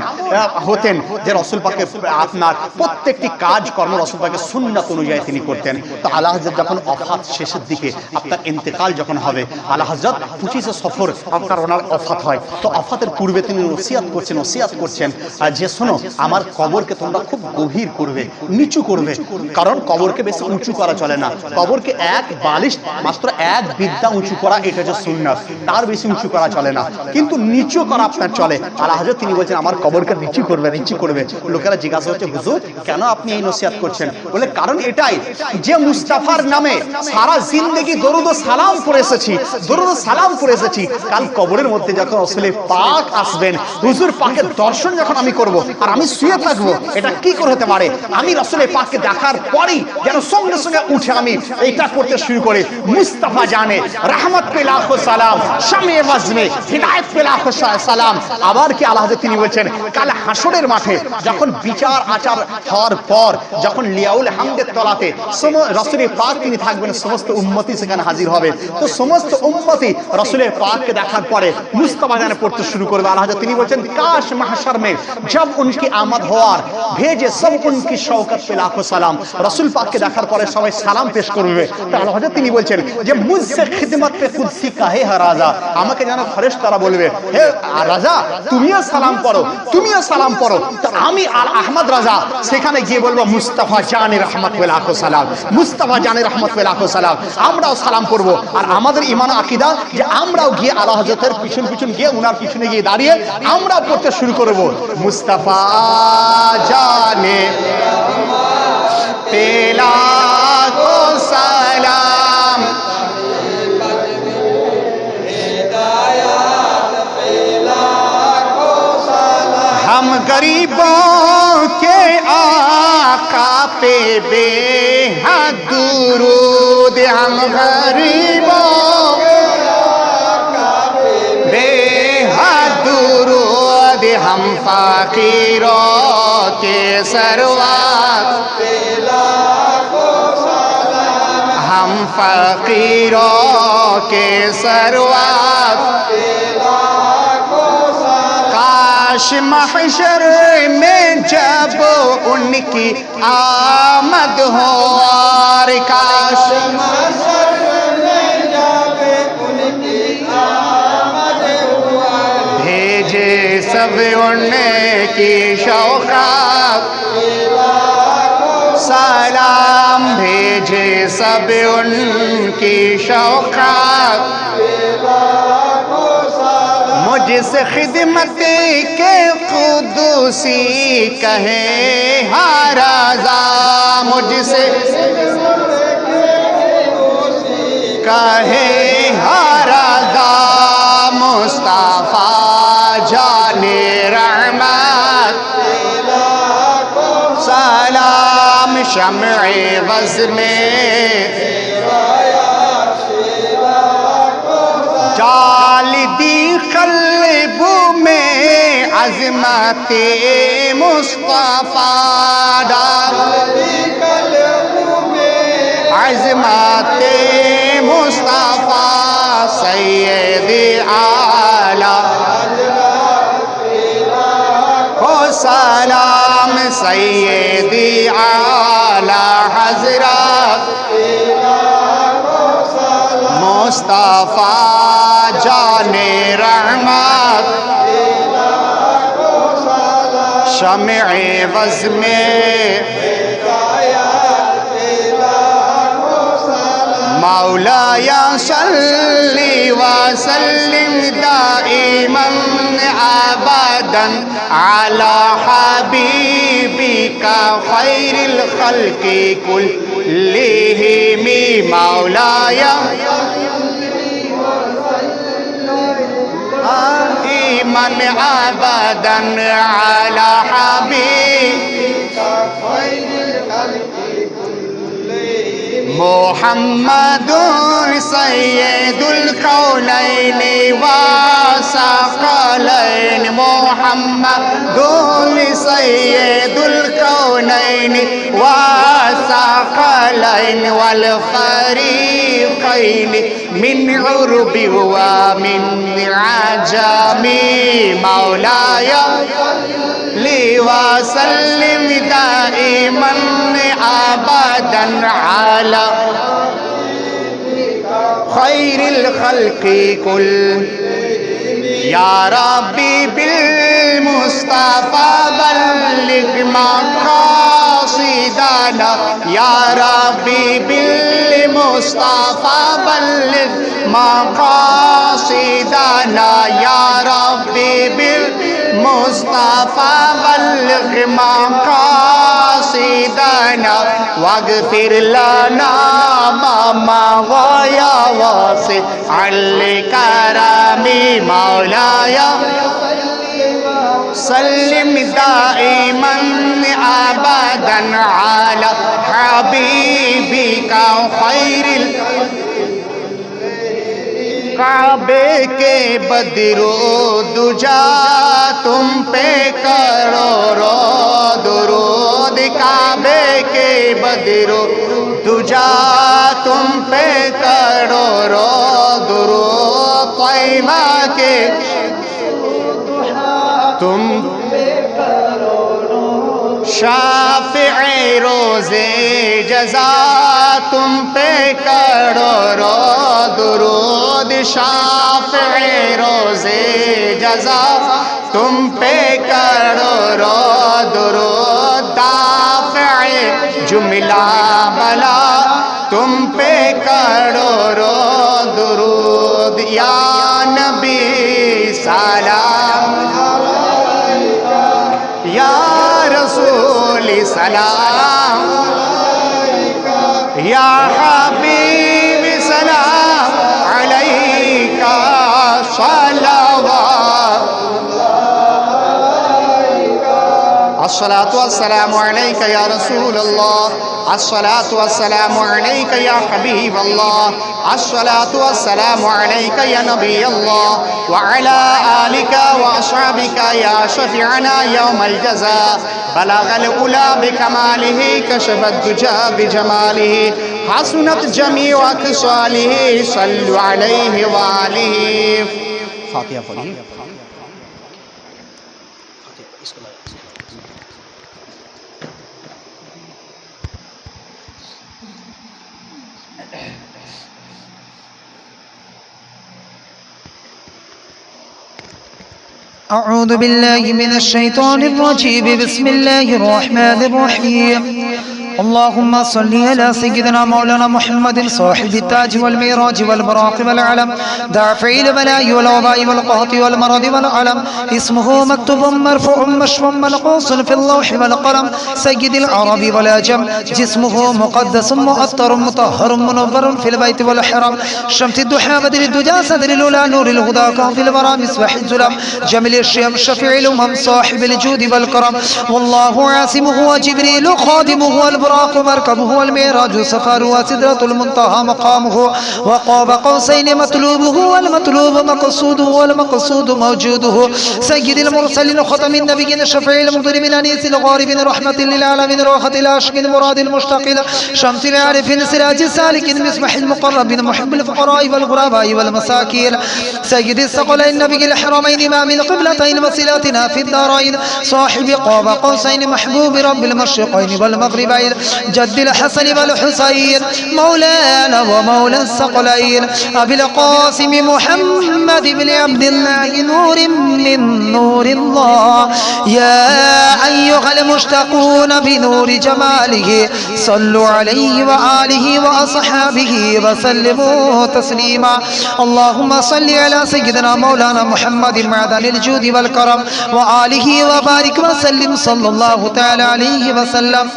Speaker 2: হতেন যে রাসূল পাকের আপনার প্রত্যেকটি কাজ কর্ম রাসূল পাকের সুন্নাত অনুযায়ী তিনি করতেন। তো আলা হযরত যখন ওফাত শেষের দিকে আপনার ইন্তেকাল যখন হবে, আলা হযরত 25 সফর আপনার ওনার ওফাত হয়। তো ওফাতের পূর্বে তিনি ওসিয়াত করছেন যে শোনো, আমার কবরকে তোমরা খুব গভীর করবে, নিচু করবে, কারণ কবরকে বেশি উঁচু করা চলে না। কবরকে এক বালিশ মাত্র এক বিদ্যা উঁচু করা, এটা যে সুন্নাত, তার বেশি উঁচু করা চলে না, কিন্তু নিচু করা আপনার চলে। আলা হযরত তিনি বলছেন আমার কবরকে নিচু করবে। লোকেরা জিজ্ঞাসা হচ্ছে হুজুর কেন আপনি এই নসিহত করছেন? বলে কারণ এটাই যে মুস্তাফার নামে সারা জিন্দেগি দরুদ ও সালাম পড়ে এসেছি, কাল কবরের মধ্যে যখন রাসূল পাক আসবেন, হুজুর পাকের দর্শন যখন আমি করব আর আমি শুয়ে থাকবো, এটা কি করে হতে পারে? আমি রাসূল পাককে দেখার পরেই যেন সঙ্গে সঙ্গে উঠে আমি এইটা করতে শুরু করি, মুস্তাফা জানে রহমত পে লাখো সালাম, শামে ওয়াজমে হিদায়াত পে লাখো সালাম। আবার কি আল্লাহ তিনি বলছেন কাল হাসরের মাঠে যখন বিচার আচার হওয়ার পর যখন লিয়াউল হামদের তলাতে রাসূলের পাক তিনি থাকবেন, সমস্ত উম্মতি সেখানে হাজির হবে। তো সমস্ত উম্মতি রাসূলের পাককে দেখার পরে মুস্তাফা জানে পড়তে শুরু করবে। আল্লাহ তিনি বলছেন কাশ মাহশর में जब उनकी आमद होवार भेजे सब उनकी शौकत पे लाखों सलाम। রাসূল পাককে দেখার পরে সবাই সালাম পেশ করবে। তো আল্লাহ তিনি বলছেন যে মুঝসে খিদমত পে কুদসি কাহে হ্যাঁ রাজা, আমাকে যেন ফেরেশতারা বলবে হে রাজা তুমিও সালাম পড়ো। তো আমি আল আহমদ রাজা সেখানে গিয়ে বলবো মুস্তাফা জানে রহমত পে লাখোं সালাম, মুস্তাফা জানে রহমত পে লাখোं সালাম। আমরাও সালাম পড়বো। আর আমাদের ঈমান ও আকীদা যে আমরাও গিয়ে আলা হযরতের পিছন গিয়ে উনার পিছনে গিয়ে দাঁড়িয়ে আমরাও পড়তে শুরু করব মুস্তাফা জানে पे लाखों सलाम, हम गरीबों के आका पे बेहद दुरूद, हम गरीबों बेहद दुरूद, हम फकीरों के सरवार, हम फकीरों के सरवार, काश महशर में जब उनकी आमद हो, और काश महशर में जब उनकी आमद हो, भेजे सब उनकी शौक़त सलाम, भेजे सब उनकी शौक़त, मुझसे खिदमत के कुदूसी कहे हाँ राज़ा, मुझसे कहे हाँ राज़ा, मुस्तफ़ा जाने रहमत सलाम, शम्ए वज़ में जाल दी क़ल्ब में अज़मते मुस्तफ़ा, डाल दी क़ल्ब में अज़मते मुस्तफ़ा, सय्यदे आला सलाम, सय्यदी आला हज़रत मुस्तफ़ा जाने रहमत, शम्ए वज़ में मौलाया सल्ली व सल्लिम दाइमन अबदन अला हबीबिका खैरिल खल्क़ि कुल्लिहिम, मौलाया दाइमन अबदन अला हबीबिका खैरिल खल्क़ि मुहम्मदुन सय्यदुल कौनैनि व सकलैन मुहम्मदुन सय्यदुल कौनैनि व सकलैन वल फरीक़ैन मिन उर्बि व मिन अजमी मौलाया ली व सल्लिम दाइमन अबदन अला खैरिल खल्क़ि कुल या रब्बी बिल मुस्तफा बल्लिग मक़ासिदना या रब्बी बिल मुस्तफा बल्लिग मक़ासिदना या रब्बी बिल मुस्तफा बल्लिग मक़ासिदना वग़फिर लना मा गया वासिअ अल करमी मौलाया सल्लिम दाइमन अबदन अला हबीबिका खैरिल काबे के बदरो दुजा तुम पे करो रो दुरूद काबे के बदरो दुजा तुम पे करो रो दुरूद तैयबा के तुम शाफ़िए रोज़े जज़ा तुम पे करो रो दुरूद शाफ़िए रोज़े जज़ा तुम पे करो रो दुरूद दाफ़िए जुमिला बला तुम पे करो रो दुरूद या नबी सलाम या रसूल सलाम या हबीब सलाम अलैका सलावत अस्सलातु वस्सलामु अलैका या रसूल अल्लाह अस्सलातु वस्सलामु अलैका या हबीब अल्लाह अस्सलातु वस्सलामु अलैका या नबी अल्लाह व अला आलिका व अस्हाबिका या शफीअना यौमल जज़ा बलगल उला बिकमालिही कशफत दुजा बिजमालिही हसनत जमीउ अक़सालिही सल्लु अलैहि व आलिही फातिहा पढ़िए।
Speaker 1: أعوذ بالله من الشيطان الرجيم بسم الله الرحمن الرحيم اللهم صل على سيدنا مولانا محمد صاحب التاج والميراج والبراق والعلم دافع البلاء والوباء والقهط والمرض والعلم اسمه مكتوب مرفوع مشفوع منقوص في اللوح والقلم سيد العرب والعجم جسمه مقدس مؤطر مطهر منور في البيت والحرم شمس الضحى بدر الدجى صدر الأولى نور الهدى كهف الورى مصباح الظلام جميل الشيم شفيع الأمم صاحب الجود والكرم والله عاصمه وجبريل خادمه البراق مركبه والميراج سفره وسدرة المنتهى مقامه وقاب قوسين مطلوبه والمطلوب مقصوده والمقصود موجوده سيد المرسلين ختم النبيين الشفيع المنذر الأنيس الغارب رحمة للعالمين روحة العاشق المراد المشتاق شمس العارفين سراج السالك مصباح المقرب محب الفقراء والغرباء والمساكين سيد الثقلين النبي الحرمين إمام القبلتين وصلاتنا في الدارين صاحب قاب قوسين محبوب رب المشرقين والمغربين جد الحسن والحسين مولانا ومولى الثقلين أبي القاسم محمد بن عبد الله نور من نور الله يا أيها المشتاقون بنور جماله صلوا عليه وآله وأصحابه وسلموا تسليما اللهم صل على سيدنا مولانا محمد معدن الجود والكرم وآله وبارك وسلم صلى الله تعالى عليه وسلم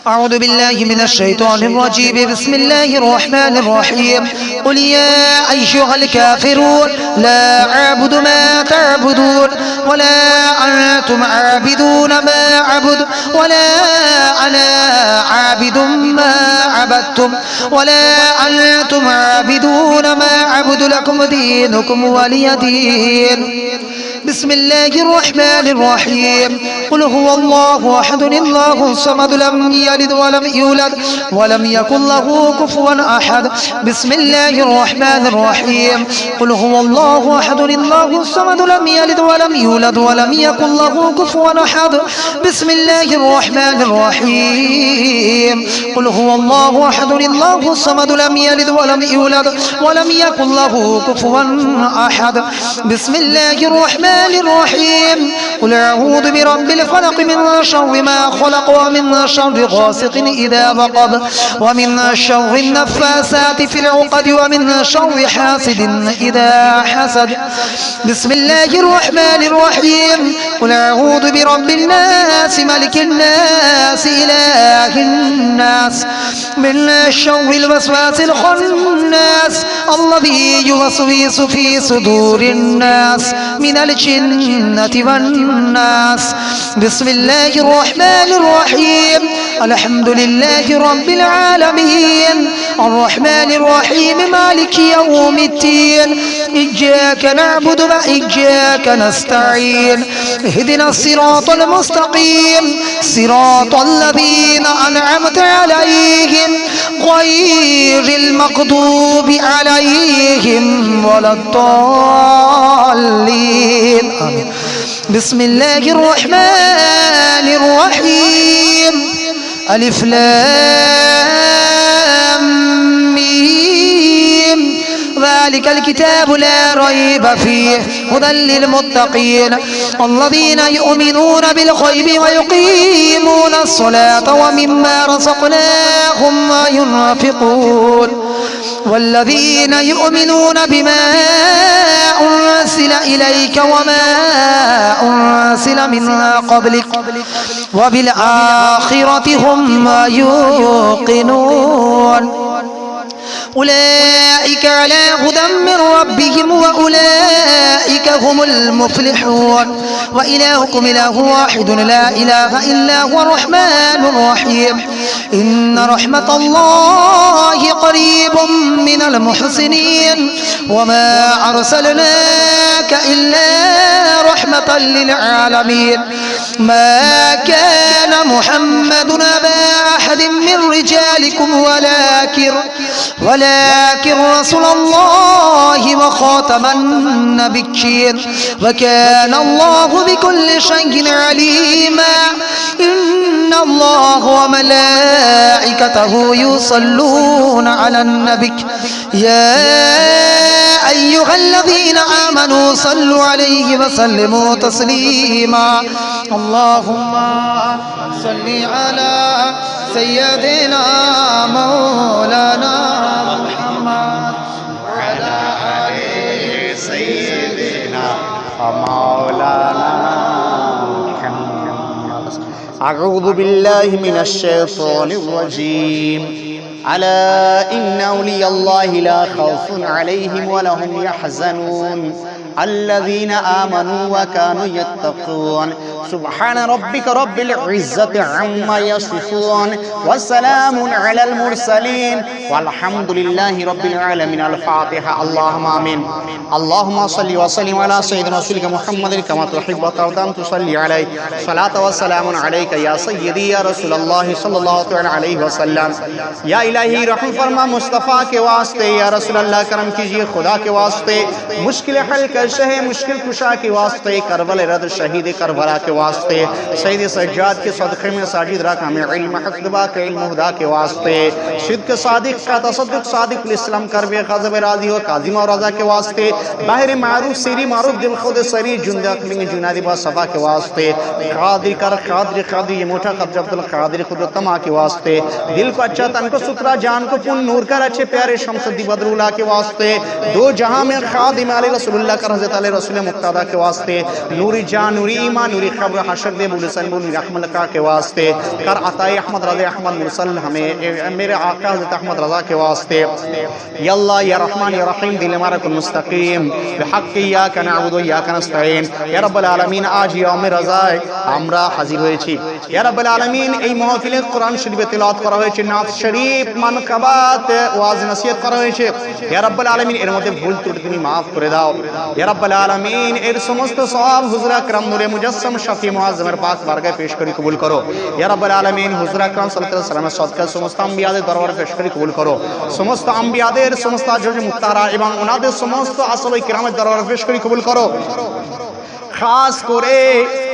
Speaker 1: أعوذ بالله من الشيطان الرجيم بسم الله الرحمن الرحيم قل يا أيها الكافرون لا أعبد ما تعبدون ولا أنتم عابدون ما أعبد ولا أنا عابد ما عبدتم ولا أنتم عابدون ما أعبد لكم دينكم ولي دين بسم الله الرحمن الرحيم قل هو الله أحد الله الصمد لم يلد ولم يولد ولم يكن له كفوا أحد بسم الله الرحمن الرحيم قل هو الله أحد الله الصمد لم يلد ولم يولد ولم يكن له كفوا أحد بسم الله الرحمن الرحيم قل هو الله أحد الله الصمد لم يلد ولم يولد ولم يكن له كفوا أحد بسم الله الرحمن الرحيم قل أعوذ برب الفلق من شر ما خلق ومن شر غاسق إذا وقب ومن شر النفاثات في العقد ومن شر حاسد إذا حسد بسم الله الرحمن الرحيم قل أعوذ برب الناس ملك الناس إله الناس من شر الوسواس الخناس الذي يوسوس في صدور الناس من الجنة والناس بسم الله الرحمن الرحيم الحمد لله رب العالمين الرحمن الرحيم مالك يوم الدين إياك نعبد وإياك نستعين اهدنا الصراط المستقيم صراط الذين أنعمت عليهم غير المغضوب عليهم ولا الضالين آمين بسم الله الرحمن الرحيم ألف لام ميم ذلك الكتاب لا ريب فيه هدى للمتقين الذين يؤمنون بالغيب ويقيمون الصلاة ومما رزقناهم ينفقون والذين يؤمنون بما أنزل إليك وما أنزل من قبلك وبالآخرة هم يوقنون أولئك على هدى من ربهم وأولئك هم المفلحون وإلهكم إله واحد لا إله إلا هو الرحمن الرحيم إن رحمة الله قريب من المحسنين وما أرسلناك إلا رحمة للعالمين ما كان محمد أبا أحد من رجالكم ولكن رسول الله وخاتم النبيين وكان الله بكل شيء عليما إن الله وملائكته يصلون على النبي يا أيها الذين آمنوا صلوا عليه وسلموا تسليما اللهم صل على سيدنا مولانا محمد وعلى آله سيدنا مولانا محمد
Speaker 2: أعوذ بالله من الشيطان الرجيم ألا إن أولياء الله لا خوف عليهم ولا هم يحزنون الذين آمنوا وكانوا يتقون سبحان ربك رب العزة عما يصفون والسلام على المرسلين والحمد لله رب العالمين الفاتحة اللهم آمين اللهم صل وسلم على سيدنا رسولك محمد كما تحب وترضى أن تصلي عليه صلاة والسلام عليك يا سيدي يا رسول الله صلى الله عليه وسلم या इलाही रहम फरमा मुस्तफ़ा के वास्ते या रसूल अल्लाह करम कीजिए खुदा के वास्ते मुश्किल हल कश है मुश्किल कुशा के वास्ते करबल रद शहीद करबला के वास्ते सईद सज्जाद के सदक़े में साजिद रख हमें इल्म हक़ के इल्म हुदा के वास्ते सिद्क़ सादिक का तसद्दुक़ सादिक इस्लाम करबे ग़ज़ब राज़ी व काज़िम और रज़ा के वास्ते बाहर मारूफ सीरी मारूफ दिल खुद सरी जुंद अक़लिंग जुनादी बा सफ़ा के वास्ते क़ादिर कर क़ादिर ये मोटा क़ब्ज़ अब्दुल क़ादिर खुद तमा के वास्ते दिल को अच्छा तन को सुथरा जान को पुन नूर कर अच्छे प्यारे शमसुद्दीन बदरुल्लाह के वास्ते दो जहां में खादिम आले रसूलुल्लाह कौसर हज़रत आले रसूल मुक्तदा के वास्ते, नूरी जान नूरी ईमान नूरी खबर हशर दे बुल सन बुल रहमत का के वास्ते, कर अताए अहमद रज़ा अहमद मुरसल हमें मेरे आका हज़रत अहमद रज़ा के वास्ते। या अल्लाह या रहमान या रहीम दिल हमारा कुल मुस्तकीम बिहक़्क़ि इय्याका नअबुदु व इय्याका नस्तईन। या रब्बुल आलमीन आज यौम रज़ाए আমরা হাজির হয়েছি। ইয়া রাব্বুল আলামিন এই মাহফিলে কোরআন শরীফে তেলাওয়াত করা হয়েছে, নাত শরীফ মানকাবাত ওয়াজ নসিহত করা হয়েছে। ইয়া রাব্বুল আলামিন এর মধ্যে ভুল ত্রুটি তুমি maaf করে দাও। ইয়া রাব্বুল আলামিন এর সমস্ত সওয়াব হুজুর আকরাম নূরে মুজাসসাম শফি মুআজ্জমের পাক বারগাহে পেশ করে কবুল করো। ইয়া রাব্বুল আলামিন হুজুর আকরাম সাল্লাল্লাহু আলাইহি ওয়াসাল্লামের সদকা সমস্ত আম্বিয়াদের দরবারে পেশ করে কবুল করো। সমস্ত আম্বিয়াদের সমস্ত আজওয়াজে মুত্তাহারা এবং ওনাদের সমস্ত আসহাবে কিরামের দরবারে পেশ করে কবুল করো। खास करे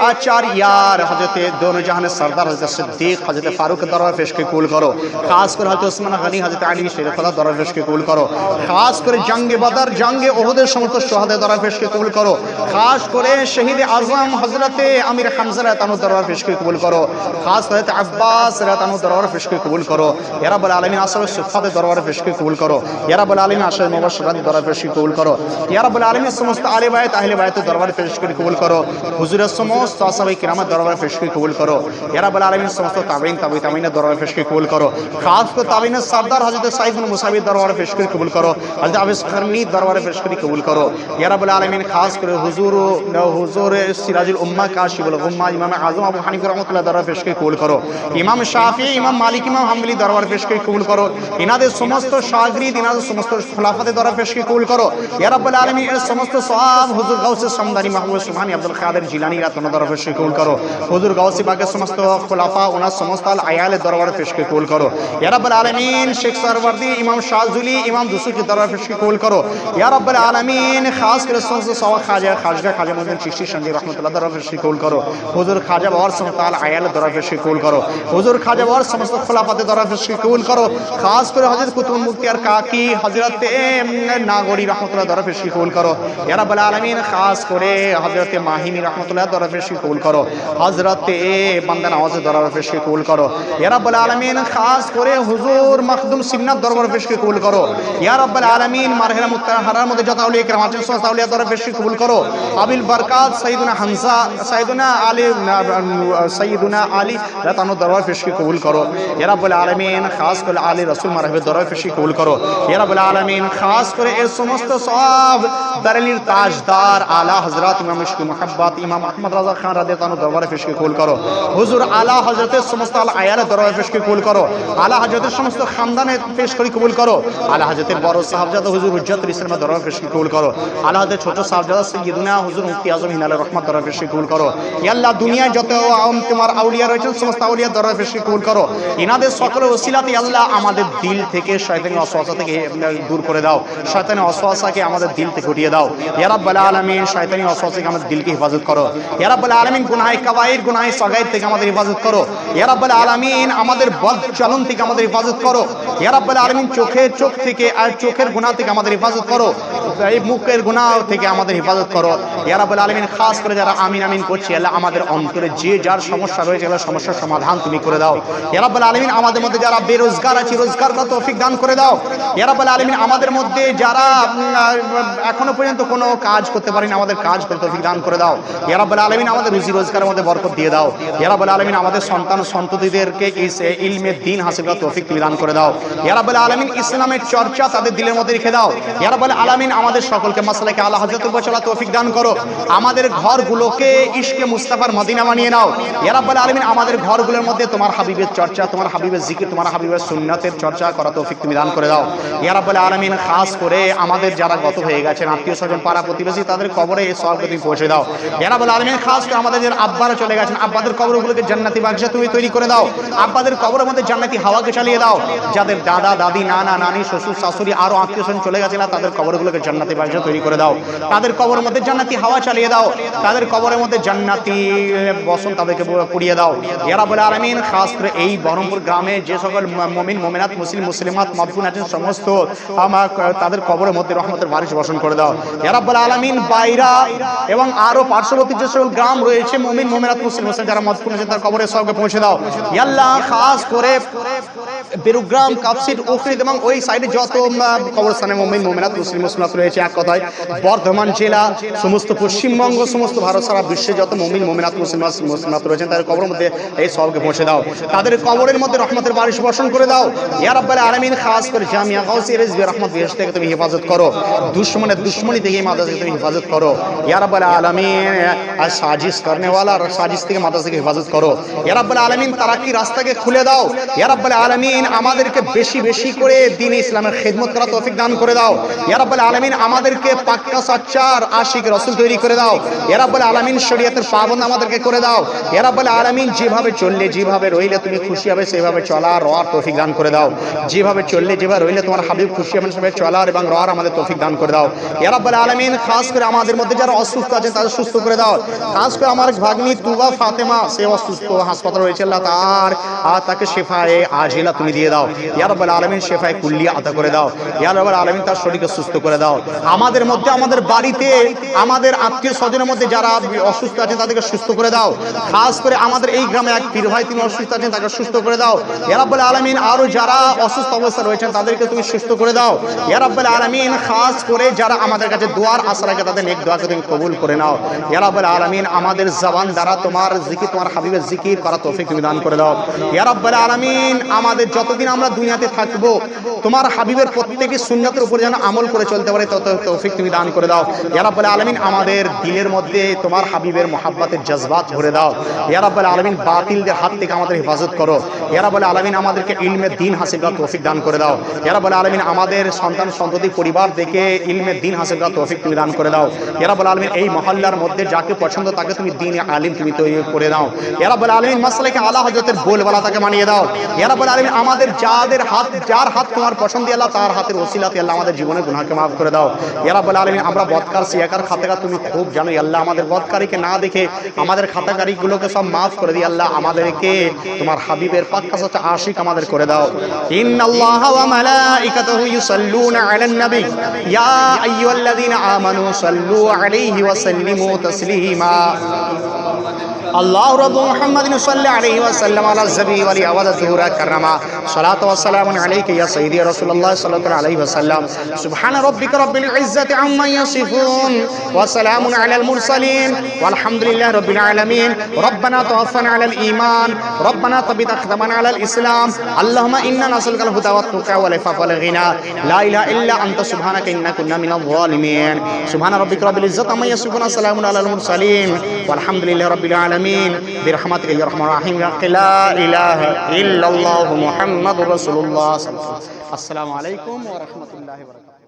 Speaker 2: आचार्यार हजरत दोनों जहान सरदार हजरत सिद्दीक हजरत फारूक दरबार पेश के कबूल करो। खास कर हजरत उस्मान गनी हजरत अली शेर खुदा दरबार पेश के कबूल करो। खास कर जंग बदर जंग उहुদের সমস্ত শহাদা দরবার পেশ के कबूल करो। खास করে শহীদ आजम हजरत अमीर हमजा রাতানু দরবার पेश के कबूल करो। खास করে अब्बास রাতানু দরবার पेश के कबूल करो। या रब्बुल आलमीन আসহাবে সুফাতে দরবার पेश के कबूल करो। या रब्बुल आलमीन আসহাবে মুবাশশিরাত দরবার पेश के कबूल करो। या रब्बुल आलमीन समस्त आले बायत अहले बायत दरबार पेश के कबूल करो। हुजूरेर समस्त असहाबे किरामेर दरबार पेश के कबूल करो। या रब्बुल आलमीन समस्त ताबईन ताबईনের दरबार पेश के कबूल करो। खास कर ताबईনের सरदार हजरत साइद बिन मुसाविर दरबार पेश के कबूल करो। हजरत अबीस करनी दरबार पेश के कबूल करो। या रब्बुल आलमीन खास कर हुजूर सिराजुल उम्मा काशिफुल गुम्मा इमाम आजम अबू हनीफा रहमतुल्लाह दरबार पेश के कबूल करो। इमाम शाफी इमाम मालिक इमाम हम्बली दरबार पेश के कबूल करो। इनाদের সমস্ত শাগরিদ ইনাদের সমস্ত খলিফাদের দরবার পেশ के कबूल करो। या रब्बुल आलमीन এর সমস্ত সওয়াব হুজুর গাউসে সমদানি মাহমুদ সুবহানি আব্দুল কাদের জিলানী রাতন দরবার পেশ के कबूल करो। হুজুর গাউসি পাকের সমস্ত খলিফা ওনার সমস্ত আল আয়ালের দরবার পেশ के कबूल करो। या रब्बुल आलमीन शेख सरवर्दी इमाम शाजुली इमाम दुसूकी दरबार पेश के कबूल करो। या रब्बुल आलमीन खास कर समस्त सवा खाजा खाजा मुद्दीन चिश्ती संजी रहमतुल्लाह दरबार पेश के कबूल करो। হুজুর খাজা বাবার সমস্ত আল আয়ালের দরবার পেশ के कबूल करो। হুজুর খাজা বাবার সমস্ত খলিফাদের দরবার পেশ के कबूल करो। खास করে হযরত কুতুব মুফতিয়ার কাকি হযরত নাগরি रहमतुल्लाह दरबार पेश के कबूल करो। या रब्बुल आलमीन खास করে হযরত মাহিনী रहमतुल्लाह दरबार पेश के कबूल करो। हजरत बंदा नवाज दरबार पेश के कबूल करो। या रब्बुल आलमीन खास करे हुजूर मखदूम सिन्नात दरबार पेश के कबूल करो। या रब्बुल आलमीन मारहरा मुत्तहरार मध्य যত আউলিয়া کرام আছেন সমস্ত আউলিয়া দরবার পেশ के कबूल करो। আবিল বরকাত সৈয়দনা হামজা সৈয়দনা আলী রাতানু দরবার पेश के कबूल करो। या रब्बुल आलमीन खास করে আলী রাসূল মারহাবা দরবার पेश के कबूल करो। या रब्बुल आलमीन खास করে এর সমস্ত সওয়াব দারালির তাজদার আলা হযরত ইমাম ইশক মুহাব্বত ইমাম আহমদ রাজা খান রাদিয়াল্লাহু আনহু দরবারে পেশ के कबूल करो। হুজুর আলা হযরতের সমস্ত আল আয়ালে দরবারে পেশ के कबूल करो। আলা হযরতের সমস্ত খানদানে পেশ করে কবুল করো। আলা হযরতের বড় সাহাবজাদা হুজুর হুজ্জাতুল ইসলামের দরবারে পেশ করে কবুল করো। আলা হযরতের ছোট সাহাবজাদা সাইয়্যিদুনা হুজুর মুফতি আজম হিনালে রহমত দরবারে পেশ করে কবুল করো। ইয়া আল্লাহ দুনিয়ায় যত তোমার আউলিয়া রয়েছেন সমস্ত আউলিয়া দরবারে পেশ করে কবুল করো। ইনাদের সকলের ওসিলাতে আল্লাহ আমাদের দিল থেকে শয়তানি ওয়াসওয়াসা থেকে দূর করে দাও। শয়তানি ওয়াসওয়াসাকে আমাদের দিল থেকে উঠিয়ে দাও। ইয়া রাব্বাল আলামিন শয়তানি ওয়াসওয়াসা থেকে আমাদের দিলকে হেফাজত করো। ইয়া রাব্বাল আলামিন গুনাহে কাবাইর গুনাহে সগাইর থেকে আমাদের হেফাজত করো। ইয়া রাব্বাল আলামিন আমাদের বদ চলন থেকে আমাদের হেফাজত করো। ইয়া রাব্বাল আলামিন চোখ থেকে আর চোখের গুনাহ থেকে আমাদের হেফাজত করো। এই মুখের গুনাহ থেকে আমাদের হেফাজত করো। ইয়া রাব্বাল আলামিন খাস করে যারা আমিন আমিন করছে আল্লাহ আমাদের অন্তরে যে যার সমস্যা রয়েছে আল্লাহ সমস্যার সমাধান তুমি করে দাও। ইয়া রাব্বাল আলামিন আমাদের মধ্যে যারা বেরোজগার আছে রোজগার করার তৌফিক দান করে দাও। ইয়া রাব্বাল আলামিন আমাদের মধ্যে যারা এখনো পর্যন্ত কোনো কাজ করতে পারেনি আমাদের কাজ করতে তৌফিক দান করে দাও। ইয়া রাব্বাল আলামিন আমাদের রুজি রোজগারের মধ্যে বরকত দিয়ে দাও। ইয়া রাব্বাল আলামিন আমাদের সন্তান সন্ততিদেরকে ইলমে দ্বীন হাসিল করার তৌফিক তুমি দান করে দাও। ইয়া রাব্বাল আলামিন ইসলামের চর্চা তাদের দিলের মধ্যে রেখে দাও। ইয়া রাব্বাল আলামিন আমাদের সকলকে মাসলাকে আলা হযরতের উপর চলার তৌফিক দান করো। আমাদের ঘরগুলোকে ইশকে মুস্তাফার মদিনা বানিয়ে নাও। ইয়া রাব্বাল আলামিন আমাদের ঘরগুলোর মধ্যে তোমার হাবিবের চর্চা তোমার হাবিবের জিকির তোমার হাবিবের সুন্নাতের চর্চা করার তৌফিক তুমি দান করে দাও। ইয়া রাব্বাল আলামিন খাস করে আমাদের যারা গত হয়ে গেছেন আত্মীয় স্বজন পাড়া প্রতিবেশী তাদের কবরে এই সওয়াবকে তুমি পৌঁছে দাও। ইয়া রাব্বাল আলামিন খাস করে আমাদের যারা আব্বারা চলে গেছেন আব্বাদের কবরগুলোকে জান্নাতি বাগিচা তুমি তৈরি করে দাও। আব্বাদের কবরের মধ্যে জান্নাতি হাওয়াকে চালিয়ে দাও। যাদের দাদা দাদি নানা নানি শ্বশুর শাশুড়ি আরো আত্মীয় স্বজন চলে গেছেন তাদের কবরগুলোকে জান্নাতি বাগিচা তৈরি করে দাও। তাদের কবরের মধ্যে জান্নাতি হাওয়া চালিয়ে দাও, তাদের কবরের মধ্যে জান্নাতি বসন্ত তাদেরকে পুড়িয়ে দাও ইয়া রাব্বুল আলামিন। খাস করে এই বহরমপুর গ্রামে যে সকল মুমিন মুমিনাত মুসলিমাত মাদফুন আছেন সমস্ত আমার তাদের কবরের মধ্যে রহমতের বারিশ বর্ষণ করে দাও ইয়া রাব্বুল আলামিন। বাইরা এবং আরো পার্শ্ববর্তী যে সকল গ্রাম রয়েছে মুমিন মুমিনাত মুসলিম যারা মাদফুন আছেন তার কবরের সওয়াবে পৌঁছে দাও ইয়া আল্লাহ। খাস করে বেরুগ্রাম, কাপসিট, উখরিদ এবং ওই সাইডে যত কবরস্থানে মুমিন মুমিনাত মুসলিমাত রয়েছে, এক কথায় বর্ধমান জেলা, সমস্ত পশ্চিমবঙ্গ, সমস্ত ভারত সারা বিশ্বে যত মুমিন মুমিনাত মুসলিমাত রয়েছেন তাদের কবরের মধ্যে এই সওয়াবকে পৌঁছে দাও, তাদের কবরের মধ্যে রহমতের বারিশ বর্ষণ করে দাও ইয়া রাব্বুল আলামিন। খাস করে জামিয়া গাউসিয়া রিজভি রহমত বেহেশত থেকে তুমি হেফাজত করো, দুশমনের দুশমনি থেকে মাদ্রাসাকে তুমি হেফাজত করো ইয়া রাব্বুল আলামিন। আর সাজিশ করনে ওয়ালা আর সাজিশ থেকে মাদ্রাসাকে হেফাজত করো ইয়া রাব্বুল আলামিন। তারাকি রাস্তাকে খুলে দাও ইয়া রাব্বুল আলামিন। আমাদেরকে বেশি বেশি করে দ্বীন ইসলামের খিদমত করার তৌফিক দান করে দাও ইয়া রাব্বুল আলামিন। আমাদেরকে পাক্কা সাচ্চার আশিক রাসূল তৈরি করে দাও ইয়া রাব্বুল আলামিন। শরীয়তের পাবন্দ আমাদেরকে করে দাও ইয়া রাব্বুল আলামিন। যেভাবে চললে যেভাবে রইলে তুমি খুশি হবে সেভাবে চলার রওয়ার তৌফিক দান করে দাও, যেভাবে চললে যেভাবে রইলে তোমার হাবিব খুশি হবেন সেভাবে চলার এবং রওয়ার আমাদের তৌফিক দান করে দাও ইয়া রাব্বুল আলামিন। খাস করে আমাদের মধ্যে যারা অসুস্থ আছেন তাদের সুস্থ করে দাও। খাস করে আমার ভাগ্নি তুবা ফাতেমা, সে অসুস্থ, হাসপাতাল রয়েছে, আল্লাহ তাকে শেফায়ে আজিলা তুমি দিয়ে দাও ইয়া রাব্বুল আলামিন। শেফায়ে কুল্লিয়া আতা করে দাও ইয়া রাব্বুল আলামিন। তার শরীরকে সুস্থ করে দাও। আমাদের মধ্যে আমাদের বাড়িতে আমাদের আত্মীয় স্বজনের মধ্যে যারা অসুস্থ আছেন তাদেরকে সুস্থ করে দাও। খাস করে আমাদের এই গ্রামে এক পীর ভাই তিনি অসুস্থ আছেন, তাকে সুস্থ করে দাও ইয়া রাব্বুল আলামিন। আরো যারা অসুস্থ অবস্থায় রয়েছেন তাদেরকে তুমি সুস্থ করে দাও ইয়া রাব্বুল আলামিন। খাস করে যারা আমাদের কাছে দোয়ার আশা রাখে তাদের নেক দোয়াকে তুমি কবুল করে নাও ইয়া রাব্বুল আলামিন। আমাদের জবান দ্বারা তোমার জিকির, তোমার হাবিবের জিকির করা তৌফিক তুমি দান করে দাও ইয়া রাব্বুল আলামিন। আমাদের যতদিন আমরা দুনিয়াতে থাকবো তোমার হাবিবের প্রত্যেকটি সুন্নতের উপর যেন আমল করে চলতে পারে তত তৌফিক তুমি দান করে দাও ইয়া রাব্বুল আলামিন। আমাদের দিলের মধ্যে তোমার হাবিবের মুহাব্বতের জজবাত ভরে দাও ইয়া রাব্বুল আলামিন। বাতিলদের হাত থেকে আমাদের হেফাজত করো ইয়া রাব্বুল আলামিন। আমাদেরকে ইলমে দ্বীন হাসিল করার তৌফিক দান করে দাও ইয়া রাব্বুল আলামিন। আমাদের সন্তান সন্ততি পরিবার দেখে ইলমে দ্বীন হাসিল করার তৌফিক তুমি দান করে দাও ইয়া রাব্বুল আলামিন। এই মহল্লার মধ্যে যাকে পছন্দ তাকে তুমি দ্বীনে আলিম তুমি তৈরি করে দাও ইয়া রাব্বুল আলামিন। মাসলাকে আলা হযরতের বলবালা তাকে মানিয়ে দাও ইয়া রাব্বুল আলামিন। আমাদের যার হাত তোমার পছন্দ আল্লাহ তার হাতের ওসিলাতে আল্লাহ আমাদের জীবনের গুনাহকে মাফ করে দাও ইয়া রাব্বুল আলামিন। আমরা বদকার সিয়াকার খাতাকার তুমি খুব জানো আল্লাহ। আমাদের বদকারীকে না দেখে আমাদের খাতাকারীগুলোকে সব মাফ করে দিই আল্লাহ। আমাদেরকে তোমার হাবিবের পাক্কা সাথে আশিক আমাদের করে দাও। ইন্নাল্লাহা ওয়া মালাইকাতুহু ইউসাল্লুনা আলান নবী ইয়া আইয়ুহাল্লাযীনা আমানু সাল্লু আলাইহি ওয়া সাল্লিমু তাসলিমা। আল্লাহ রাব্বু মুহাম্মাদিন সাল্লাল্লাহু আলাইহি ওয়া সাল্লাম আলা যাবি ওয়া লিআওয়াদ যুহুরা কাররামা সালাতু ওয়া সালামুন আলাইকা ইয়া সাইয়্যিদি রাসূলুল্লাহ সাল্লাল্লাহু আলাইহি ওয়া সাল্লাম। সুবহানা রাব্বিকা রাব্বিল ইজ্জাতি আম্মা ইয়াসিফুন ওয়া সালামুন আলাল মুরসালিন ওয়ালহামদুলিল্লাহি রাব্বিল আলামিন। রব্বানা তাওয়াফানা আলাল ঈমান রব্বানা তাবিত আখদামানা আলাল ইসলাম। আল্লাহুম্মা ইন্না নাসআলুকাল হুদা ওয়াত তুকা ওয়াল ইফাফা ওয়াল গিনা লা ইলাহা ইল্লা আনতা সুবহানাকা ইন্না কুন্না মিনাল যালিমিন। সুবহানা রাব্বিকা রাব্বিল ইজ্জাতি আম্মা ইয়াসিফুন ওয়া সালামুন আলাল মুরসালিন ওয়ালহামদুলিল্লাহি রাব্বিল আলামিন। برحمتك يا ارحم الراحمين. لا اله الا الله محمد رسول الله. السلام عليكم ورحمه الله وبركاته.